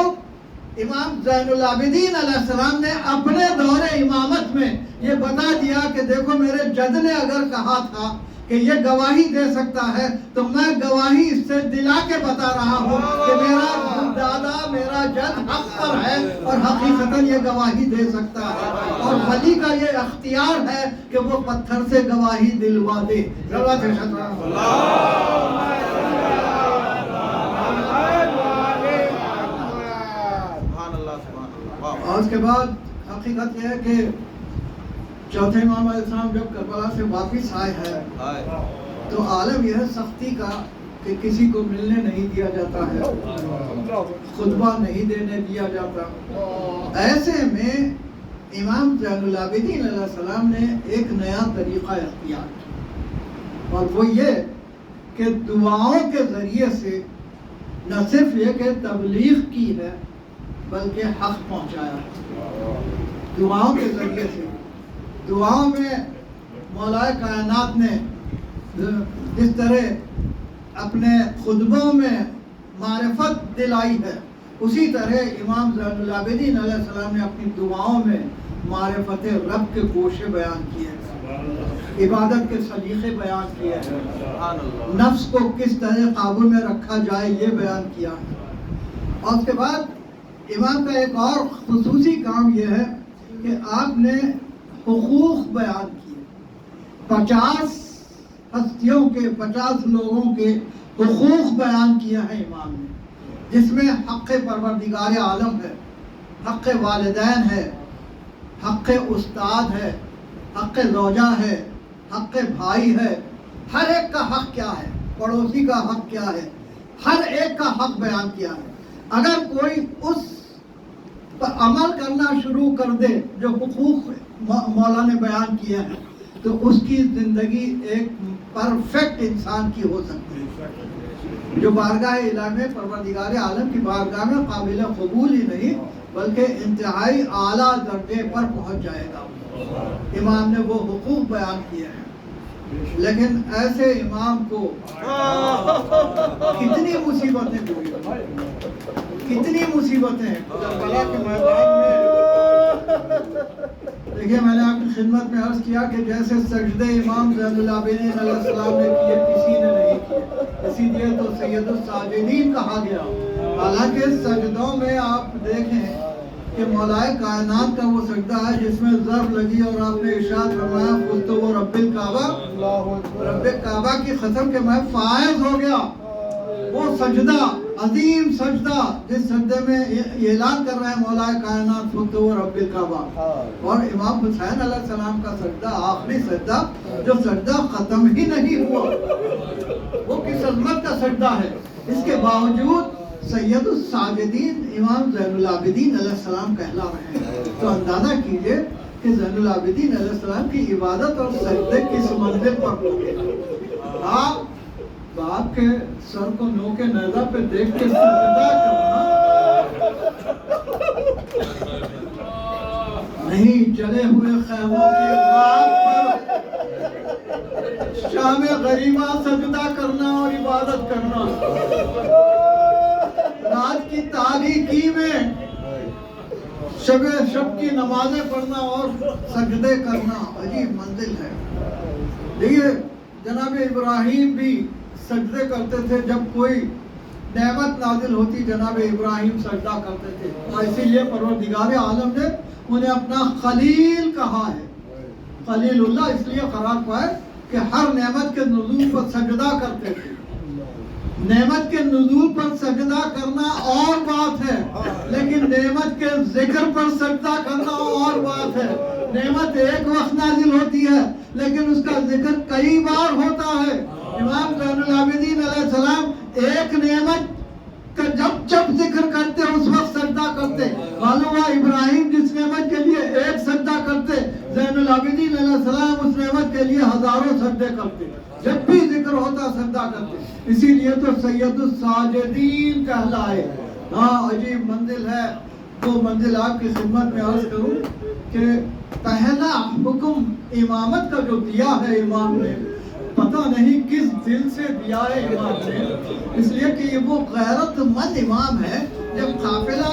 امام زین العابدین علیہ السلام نے اپنے دور امامت میں یہ بتا دیا کہ دیکھو میرے جد نے اگر کہا تھا کہ یہ گواہی دے سکتا ہے تو میں گواہی اس سے دلا کے بتا رہا ہوں کہ میرا دادا میرا جد حق پر ہے اور حقیقتاً یہ گواہی دے سکتا ہے، اور ولی کا یہ اختیار ہے کہ وہ پتھر سے گواہی دلوا دے۔ اور اس کے بعد حقیقت یہ ہے کہ چوتھے امام علیہ السلام جب کربلا سے واپس آئے ہیں تو عالم یہ ہے سختی کا کہ کسی کو ملنے نہیں دیا جاتا ہے، خطبہ نہیں دینے دیا جاتا۔ ایسے میں امام زین العابدین علیہ السلام نے ایک نیا طریقہ اختیار کیا، اور وہ یہ کہ دعاؤں کے ذریعے سے نہ صرف یہ کہ تبلیغ کی ہے بلکہ حق پہنچایا۔ دعاؤں کے ذریعے سے، دعاؤں میں مولا کائنات نے جس طرح اپنے خطبوں میں معرفت دلائی ہے، اسی طرح امام زین العابدین علیہ السلام نے اپنی دعاؤں میں معرفت رب کے گوشے بیان کیے ہیں، عبادت کے سلیقے بیان کیے ہیں، نفس کو کس طرح قابو میں رکھا جائے یہ بیان کیا ہے۔ اور اس کے بعد امام کا ایک اور خصوصی کام یہ ہے کہ آپ نے حقوق بیان کیے، 50 ہستیوں کے 50 لوگوں کے حقوق بیان کیا ہے امام نے، جس میں حق پروردگار عالم ہے، حق والدین ہے، حق استاد ہے، حق زوجہ ہے، حق بھائی ہے، ہر ایک کا حق کیا ہے، پڑوسی کا حق کیا ہے، ہر ایک کا حق بیان کیا ہے۔ اگر کوئی اس پر عمل کرنا شروع کر دے جو حقوق مولا نے بیان کیا ہے تو اس کی زندگی ایک پرفیکٹ انسان کی ہو سکتی ہے، جو بارگاہ الہی میں پروردگار عالم کی بارگاہ میں قابل قبول ہی نہیں بلکہ انتہائی اعلیٰ درجے پر پہنچ جائے گا۔ امام نے وہ حقوق بیان کیے ہیں، لیکن ایسے امام کو کتنی مصیبتیں ہوئی، کتنی مصیبتیں کربلا کے میدان میں۔ دیکھیے میں نے آپ کی خدمت میں عرض کیا کہ جیسے سجدے امام زین العابدین علیہ السلام نے کیے کسی نے نہیں کیے، اسی لیے تو سید الساجدین کہا گیا۔ حالانکہ سجدوں میں آپ دیکھیں کہ مولا کائنات کا وہ سجدہ ہے جس میں ضرب لگی اور آپ نے ارشاد فرمایا فزتو رب الکعبہ، رب کعبہ کی قسم کہ میں فائز ہو گیا۔ وہ سجدہ عظیم سجدہ جس سجدے میں اعلان کر رہے ہیں مولا کائنات فزتو رب الکعبہ، اور امام حسین علیہ السلام کا سجدہ آخری سجدہ جو سجدہ ختم ہی نہیں ہوا، وہ کس عظمت کا سجدہ ہے۔ اس کے باوجود سید الساجدین امام زین العابدین علیہ السلام کہلا رہے ہیں، تو اندازہ کیجئے کہ زین العابدین علیہ السلام کی عبادت اور سجدے کس منزل پر ہوگے۔ آپ باپ کے سر کو نو کے نیزہ پہ دیکھ کے سجدہ کرنا نہیں، جلے ہوئے خیموں کی رات پر شام غریبہ سجدہ کرنا اور عبادت کرنا، رات کی تاریکی میں شب کی نمازیں پڑھنا اور سجدے کرنا عجیب منزل ہے۔ دیکھیے جناب ابراہیم بھی سجدے کرتے تھے، جب کوئی نعمت نازل ہوتی جناب ابراہیم سجدہ کرتے تھے، اور اسی لیے پروردگار عالم نے انہیں اپنا خلیل کہا ہے۔ خلیل اللہ اس لیے قرار پائے کہ ہر نعمت کے نزول پر سجدہ کرتے تھے۔ نعمت کے نزول پر سجدہ کرنا اور بات ہے، لیکن نعمت کے ذکر پر سجدہ کرنا اور بات ہے۔ نعمت ایک وقت نازل ہوتی ہے لیکن اس کا ذکر کئی بار ہوتا ہے۔ امام زین العابدین علیہ السلام ایک نعمت کا جب ذکر کرتے اس وقت سجدہ کرتے۔ معلوم ہوا ابراہیم جس نعمت کے لیے ایک سجدہ کرتے، زین العابدین علیہ السلام اس نعمت کے لیے ہزاروں سجدے کرتے، جب بھی ذکر ہوتا سجدہ کرتے۔ اسی لیے تو سید الساجدین کہلائے۔ ہاں عجیب منزل ہے۔ وہ منزل آپ کی خدمت میں عرض کروں کہ پہلا حکم امامت کا جو دیا ہے امام نے، پتہ نہیں کس دل سے دیا ہے امام نے، اس لیے کہ یہ وہ غیرت مند امام ہے۔ جب قافلہ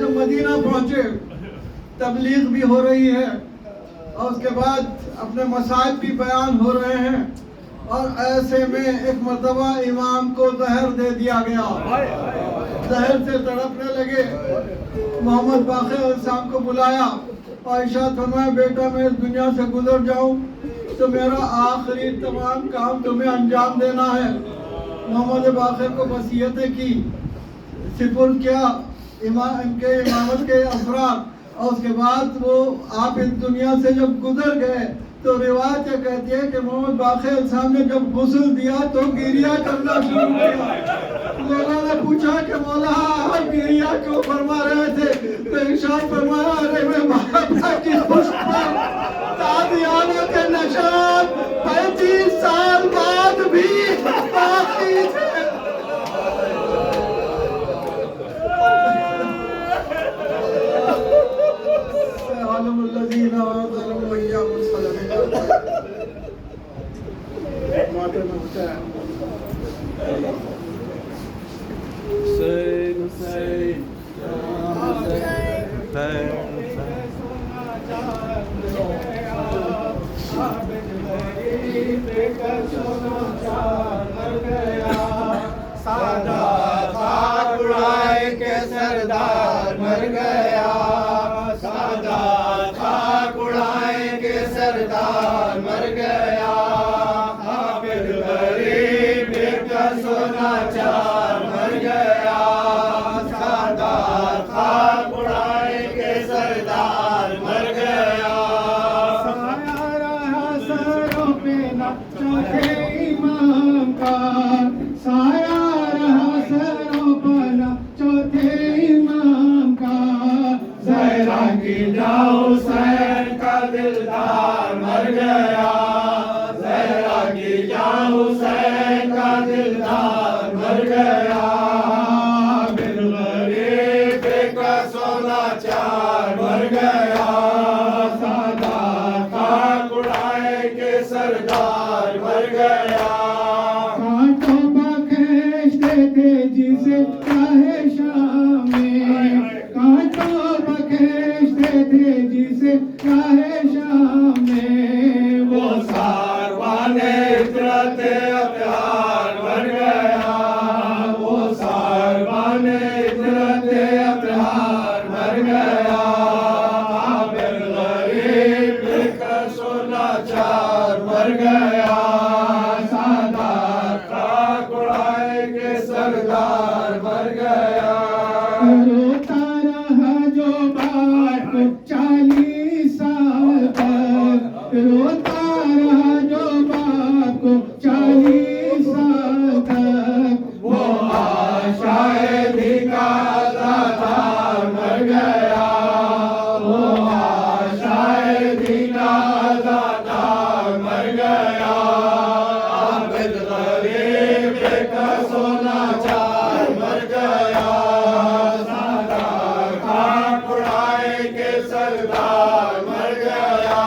جب مدینہ پہنچے تبلیغ بھی ہو رہی ہے اور اس کے بعد اپنے مصائب بھی بیان ہو رہے ہیں، اور ایسے میں ایک مرتبہ امام کو زہر دے دیا گیا، زہر سے تڑپنے لگے۔ محمد باقر علیہ السلام کو بلایا، عائشہ فرمایا بیٹا میں اس دنیا سے گزر جاؤں تو میرا آخری تمام کام تمہیں انجام دینا ہے۔ محمد باقر کو وصیتیں کی، سپرد کیا ان کے امامت کے افراد، اور اس کے بعد وہ آپ اس دنیا سے جب گزر گئے تو روایت یہ کہتی ہے کہ محمد باقر علیہ السلام نے جب غسل دیا تو گریہ کرنا شروع کیا۔ مولا نے پوچھا کہ مولا آپ گریہ کیوں فرما رہے تھے؟ تو ارشاد فرمایا ارے میں محبت کی خشک پر قادیانہ کے نشان 35 سال بعد بھی باقی تھے۔ عالم الذین ظلموا ایام الصلاۃ ماتم حسین حسین حسین سادات خاک اڑائے کے سردار مر گیا، سادات خاک اڑائے کے سردار مر گیا، حافظ غریب کا سونا چار مر گیا، سادات خاک اڑائے کے سردار مر گیا، سایہ رہا سروں پہ نہ چوتھے امام کا، سایہ رہا سروں پہ نہ چوتھے امام کا، زہرا کی جاؤ حسین کا دلدار مر گیا، زہرا کی جاؤ حسین کا دلدار مر گیا، بن غریب کا سونا چار مر گیا، سادات خاک اڑائے کے سردار مر گیا، کانٹوں پہ کھینچتے تھے جسے چاہے شام میں، کانٹوں پہ کھینچتے تھے جسے چاہے شام میں، وہ ساروان عطرت اطہار مر گیا، وہ ساروان عطرت اطہار مر گیا، عابد غریب کا سونا چار مر گیا، سادات خاک اڑائے کے سردار مر گیا، روتا رہا جو باپ 40 سال تک، روتا رہا جو باپ 40 سال تک، وہ شاہدی کا آزادار مر گیا، وہ شاہدی کا آزادار مر گیا، عابد غریب کا سونا چار مر گیا، سادات خاک اڑائے کے سردار مر گیا،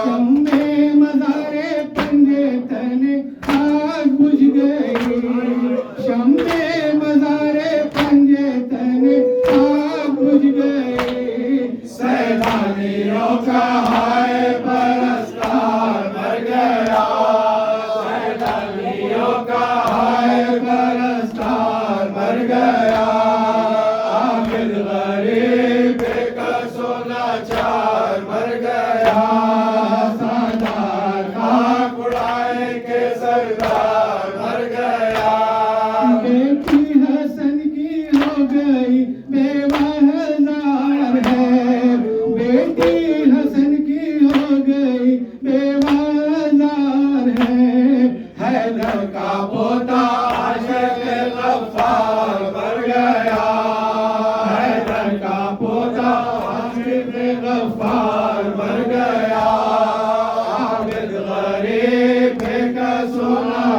شمع مزار پنجے تنے آگ بجھ گئی، شمع مزار پنجے تنے آگ بجھ گئی، سیلانیوں کا ہائے پرستار مر گیا، سیلانیوں کا ہائے پرستار مر گیا، عابد غریب کا سونا چار مر گیا، سادات خاک اڑائے کے سردار مر گیا، بیٹی حسن کی ہو گئی بیوہ ہزار ہے، بیٹی حسن کی ہو گئی بیوہ ہزار ہے، حیدر کا پوتا عاشق غفار مر گیا، حیدر کا پوتا عاشق غفار مر گیا، عابد غریب کا سونا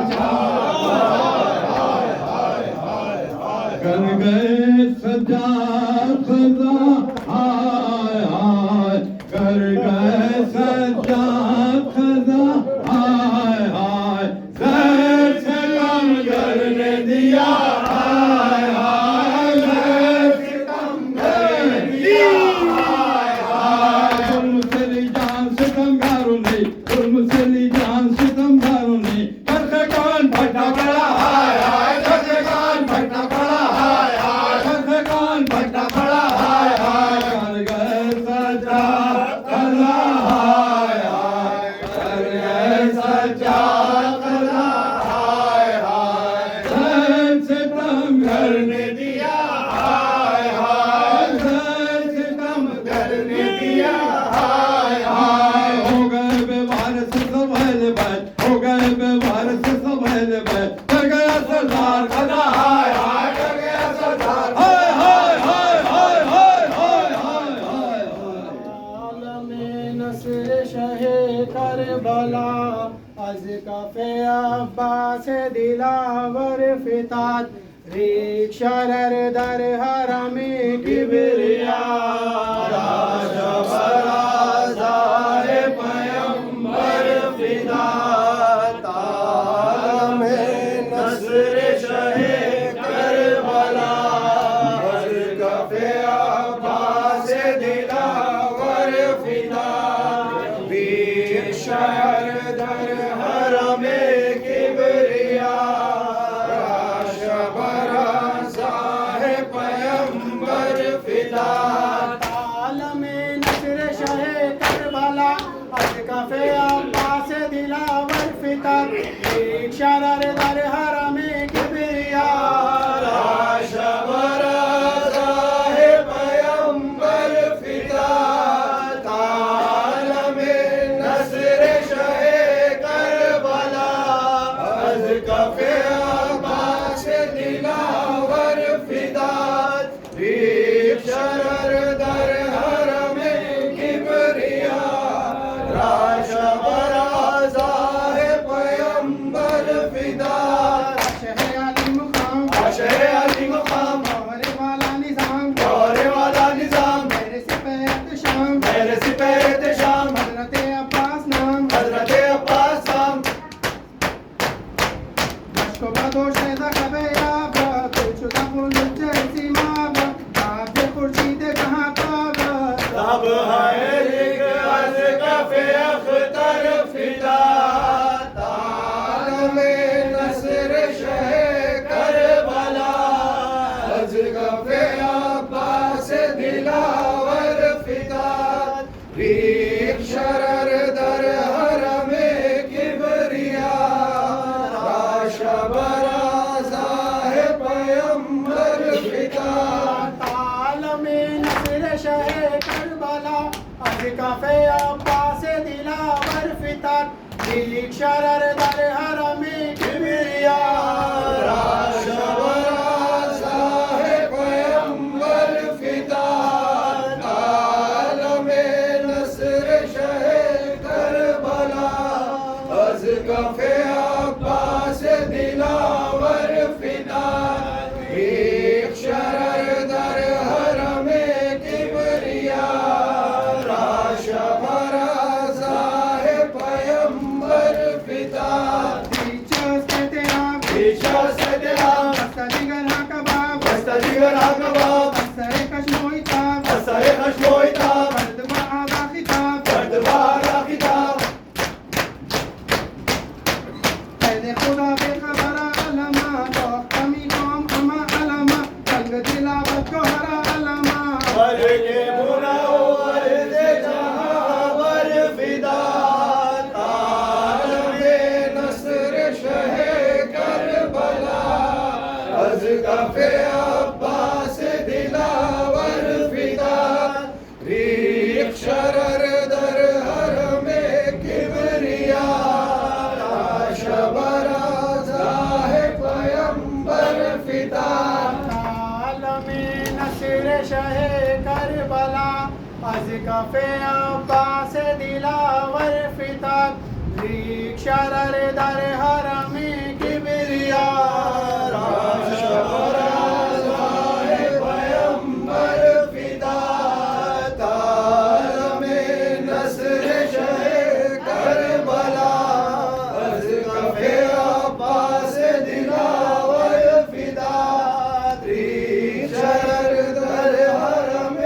کر گئے سجاد خزاں ہائے ہائے، کر گئے سجاد خزاں ہائے ہائے، زہر سے کم کرنے دیا ہائے ہائے، زہر سے کم شرر در حرم کبریا پیمبر فدا تالم نصر شہ کربلا کف عباس دلاور فدا بیر شہر در حرم کبریا پیمبر فدا عالم نصر شہ کربلا از کف عباس دلاور فدا ایک شرر در حرم کبریا پیمبر فدا عالم نصر شہ کربلا از کف عباس دلاور فدا شرر در حرم کبریا راش برازاہ پیمبر فدا شہر علی مقام گورے والا نظام میرے سپہر شام حضرت عباس نام مشکو بدوش دا خبیاب کچھ دا پولو جیسی مابا آپ خورشید کہاں کعبہ تب ہے ایک از کف اختر فدا عالم نصر شہ کربلا از کف عباس دلاور فدا ریخ شرر در حرم کبریا راش برازاہ پیمبر فدا عالم نصر شہ کربلا از کف عباس دلاور فدا ریخ شرر در حرم کبریا راش برازاہ پیمبر فدا عالم نصر شہ کربلا از کف عباس دلاور فدا ریخ شرر در حرم کبریا راش برازاہ پیمبر فدا پیچھے سے تیرا بستہ جگر ہاں کباب بستہ کشموئی تاب مرد وعدہ خطاب قید خدا بے خبر علما کمی قوم اما علما قلب دلاوت کو ہرا علما کے منور دے جہاں ور فدا عالم نصر شہ کربلا از کف عباس دلاور فدا ریخ شرر در حرم کبریا راش برازاہ پیمبر فدا عالم نصر شہ کربلا از کف عباس دلاور فدا ریخ شرر در حرم کبریا راش برازاہ پیمبر فدا عالم نصر شہ کربلا از کف عباس دلاور فدا ریخ شرر در حرم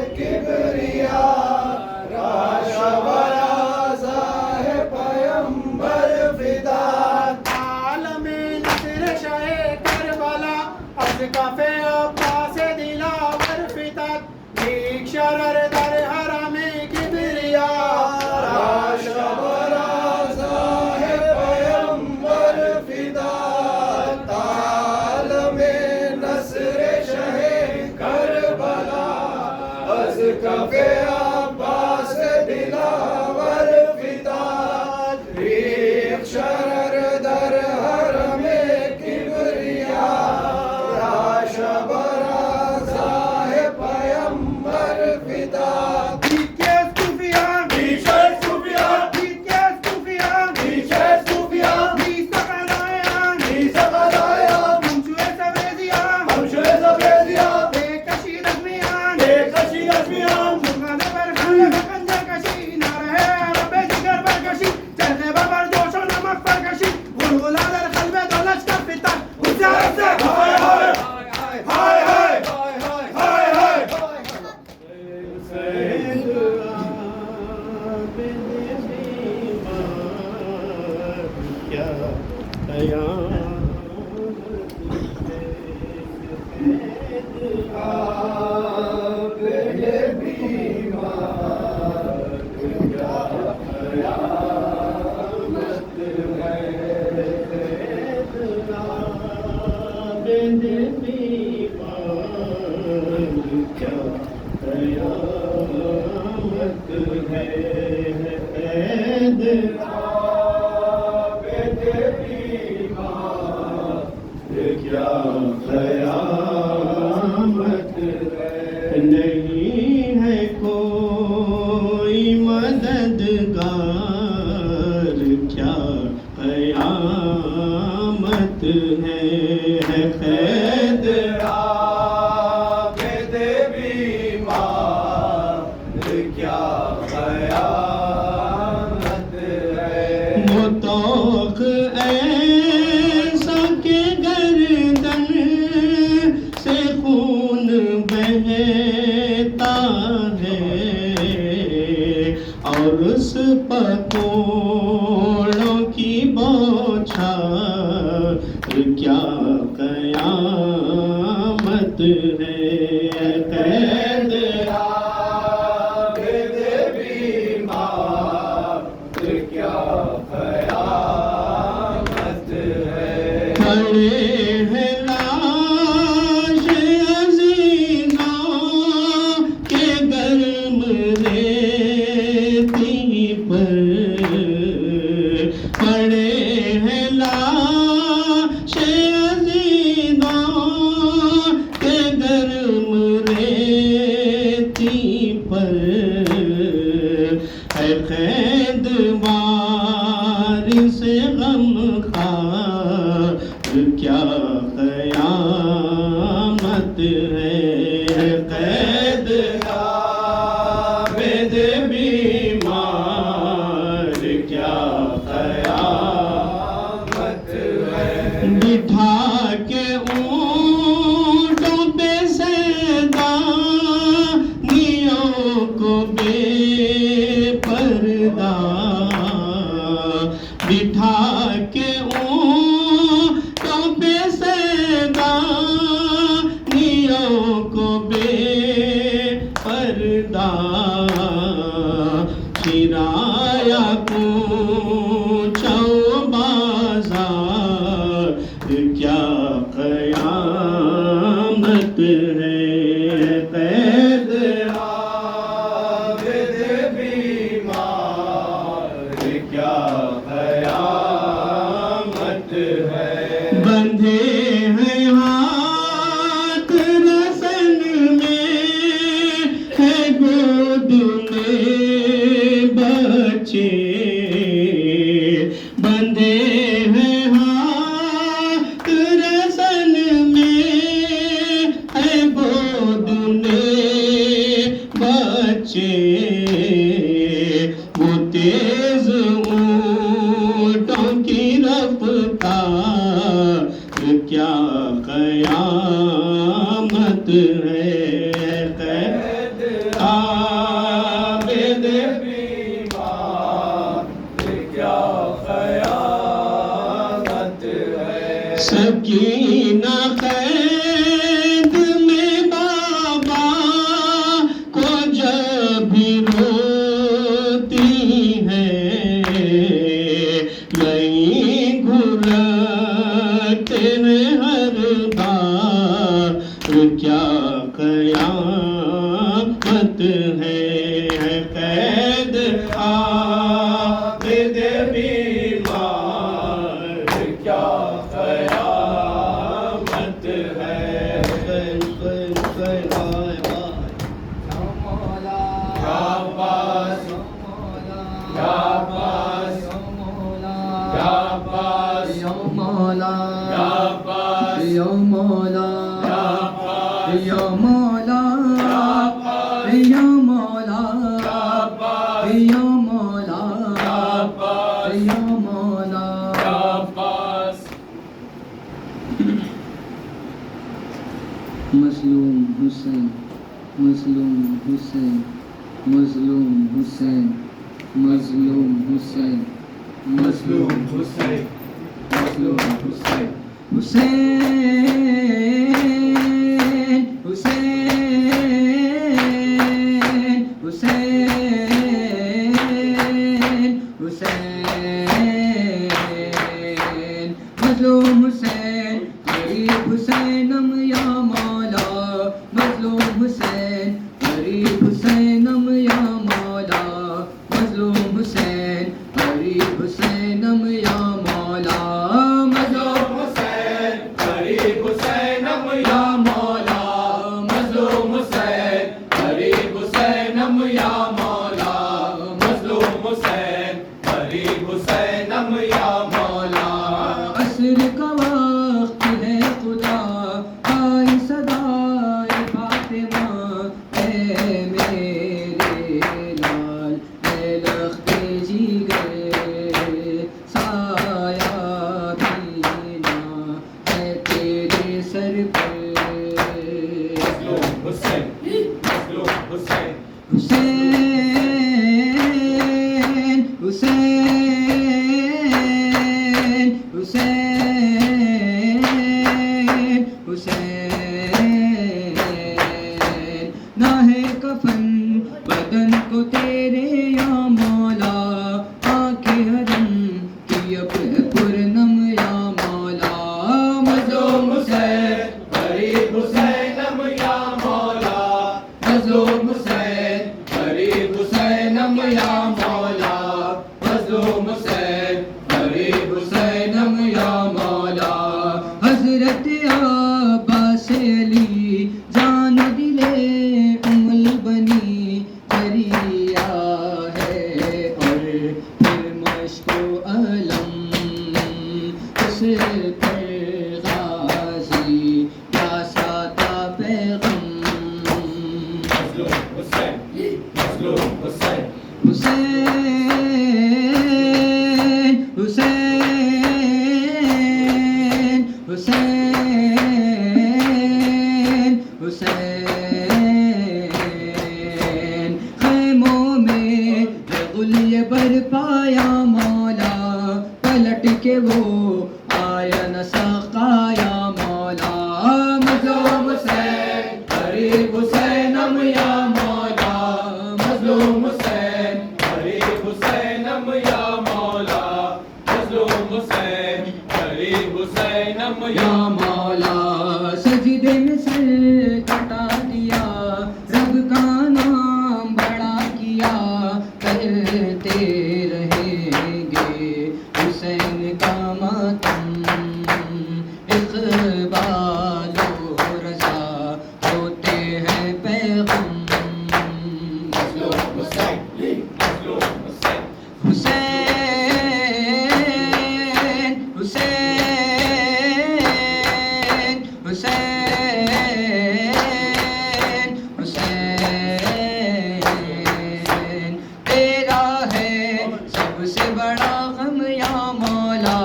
کبریا راش برازاہ پیمبر فدا عالم نصر شہ کربلا از کف عباس دلاور فدا ریخ شرر در حرم کبریا راش برازاہ پیمبر فدا عالم نصر شہ کربلا از کف عباس دلاور فدا ریخ شرر در حرم کبریا راش برازاہ پیمبر فدا نہیں ہے کوئی مددگار کیا قیامت ہے قید عابد بیمار کیا قیامت ہے وہ توق ایسا کہ گردن سے خون بہتا ہے اور اس پکوڑوں کی بوچھار کیا قیامت ہے قید عابد بیمار کیا قیامت ہے کھڑے ہیں لاش عزیزوں کے گرم ریتی پر پڑے ہیں لاش عزیزوں کے گرم ریتی پر ہے قید وارث غم خار کیا قیامت ہے قید عابد بیمار کیا قیامت ہے بٹھا کے اونٹوں پہ سیدانیوں کو بے پردہ بٹھا کے اونٹوں پہ سیدانیوں کو بے پردہ چرایا کوچہ و بازار کیا قیامت ہے قید عابد بیمار کیا قیامت ہے بندھے ہیں ہاتھ رسن میں ہے گود میں بچے بندھے ہیں ہاتھ رسن میں ہے گود میں بچے وہ تیز اونٹوں کی رفتار کیا قیامت ہے قید عابد بیمار کیا قیامت ہے سکینہ قید میں بابا کو جب بھی روتی ہے نہیں گھرتے ہیں ہر بار کیا قیامت ہے قید عابد بیمار کیا قیامت ہے مظلوم حسین مظلوم حسین مظلوم حسین مظلوم حسین مظلوم حسین مظلوم حسین حسین مظلوم حسین غریب حسینم یا مولا مظلوم حسین غریب حسینم یا مولا مظلوم حسین غریب حسینم یا مولا مظلوم حسین غریب حسینم یا مولا مظلوم حسین غریب حسینم یا مولا عصر کا وقت ہے خدا آئی صدائے فاطمہ اے میرے لال اے لخت جگر سایہ بینا ہے تیرے سر پر حسین حسین حسین حسین حسین حسین نہ ہے کفن بدن کو تیرے یا مولا آنکھ حرم کی اب ہے پرنم یا مولا مظلوم حسین غریب حسینم یا مولا مظلوم حسین غریب حسینم یا مولا مظلوم حسین غریب حسینم یا مولا حضرت عباس علی جان دلے بنی ذریعہ ہے اور پھر مشک و علم اس پر غازی کیا ساتا پیغم حسین حسین حسین حسین حسین حسین خیموں میں غلیہ برپایا مولا پلٹ کے وہ آیا نہ ساقایا مولا مظلوم حسین غریب حسینم یا مولا مظلوم حسین غریب حسینم یا مولا مظلوم حسین غریب حسینم یا مولا سجدے میں سر کٹا دیا رب کا نام بڑا کیا کرتے رہیں گے حسین کا ماتم اقبال و رضا ہوتے ہیں پیغم مظلوم حسین مظلوم حسین حسین حسین حسین حسین تیرا ہے سب سے بڑا غم یا مولا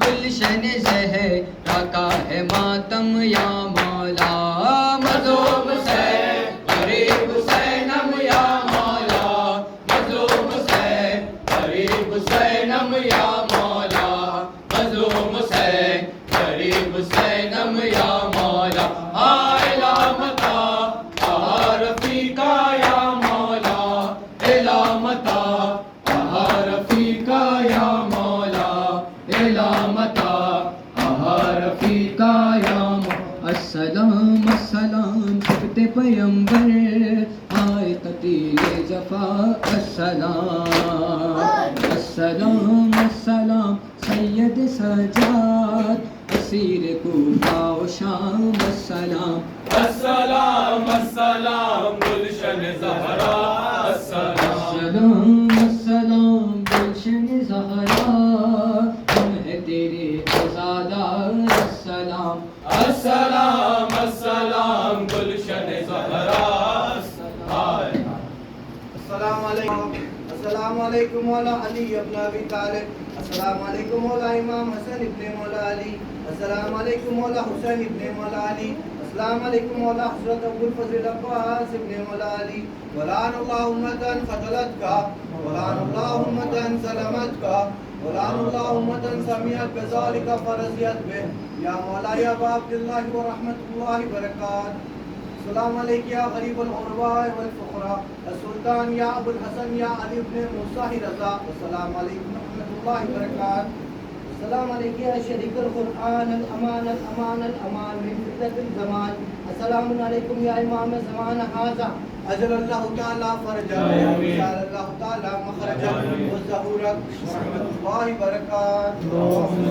گلشن زہرا کا ہے ماتم یا مولا مظلوم حسین غریب حسینم یا مولا مظلوم حسین غریب حسینم یا مولا مظلوم حسین غریب حسینم یا مولا علامتا رفیقا یا مولا علامتا رفیقا یا مولا علامتا رفیقا یا مولا السلام السلام تخت پیمبر آئے قتیل جفا السلام السلام السلام سید سجاد اسیر کوفہ و شام السلام السلام السلام گلشن زہرا السلام السلام السلام گلشن زہرا ہم ہے تیرے آزادار السلام السلام السلام گلشن زہرا السلام علیکم السلام علیکم مولا علی ابن ابی طالب السلام علیکم مولا امام حسن ابن مولا علی السلام علیکم مولا حسین ابن مولا علی السلام علیکم مولا حضرت ابو الفضل عباس ابن مولا علی ولعن اللہ امتن قتلتک ولعن اللہ امتن ظلمتک ولعن اللہ امتن سمیعت بذالک فرضیت بہ یا مولا یا ابا عبداللہ ورحمۃ اللہ وبرکاتہ السلام علیکم یا غریب الغرباء والفقراء السلطان یا ابو الحسن یا علی ابن موسیٰ رضا السلام علیکم ورحمۃ اللہ وبرکاتہ السلام علیکم یا شریک القرآن الامان الامان الامان من فتنة الزمان السلام علیکم یا امام زمان حاضر اجل اللہ تعالی فرجا وشال اللہ تعالی مخرجا والظہورت ورحمت اللہ وبرکاتہ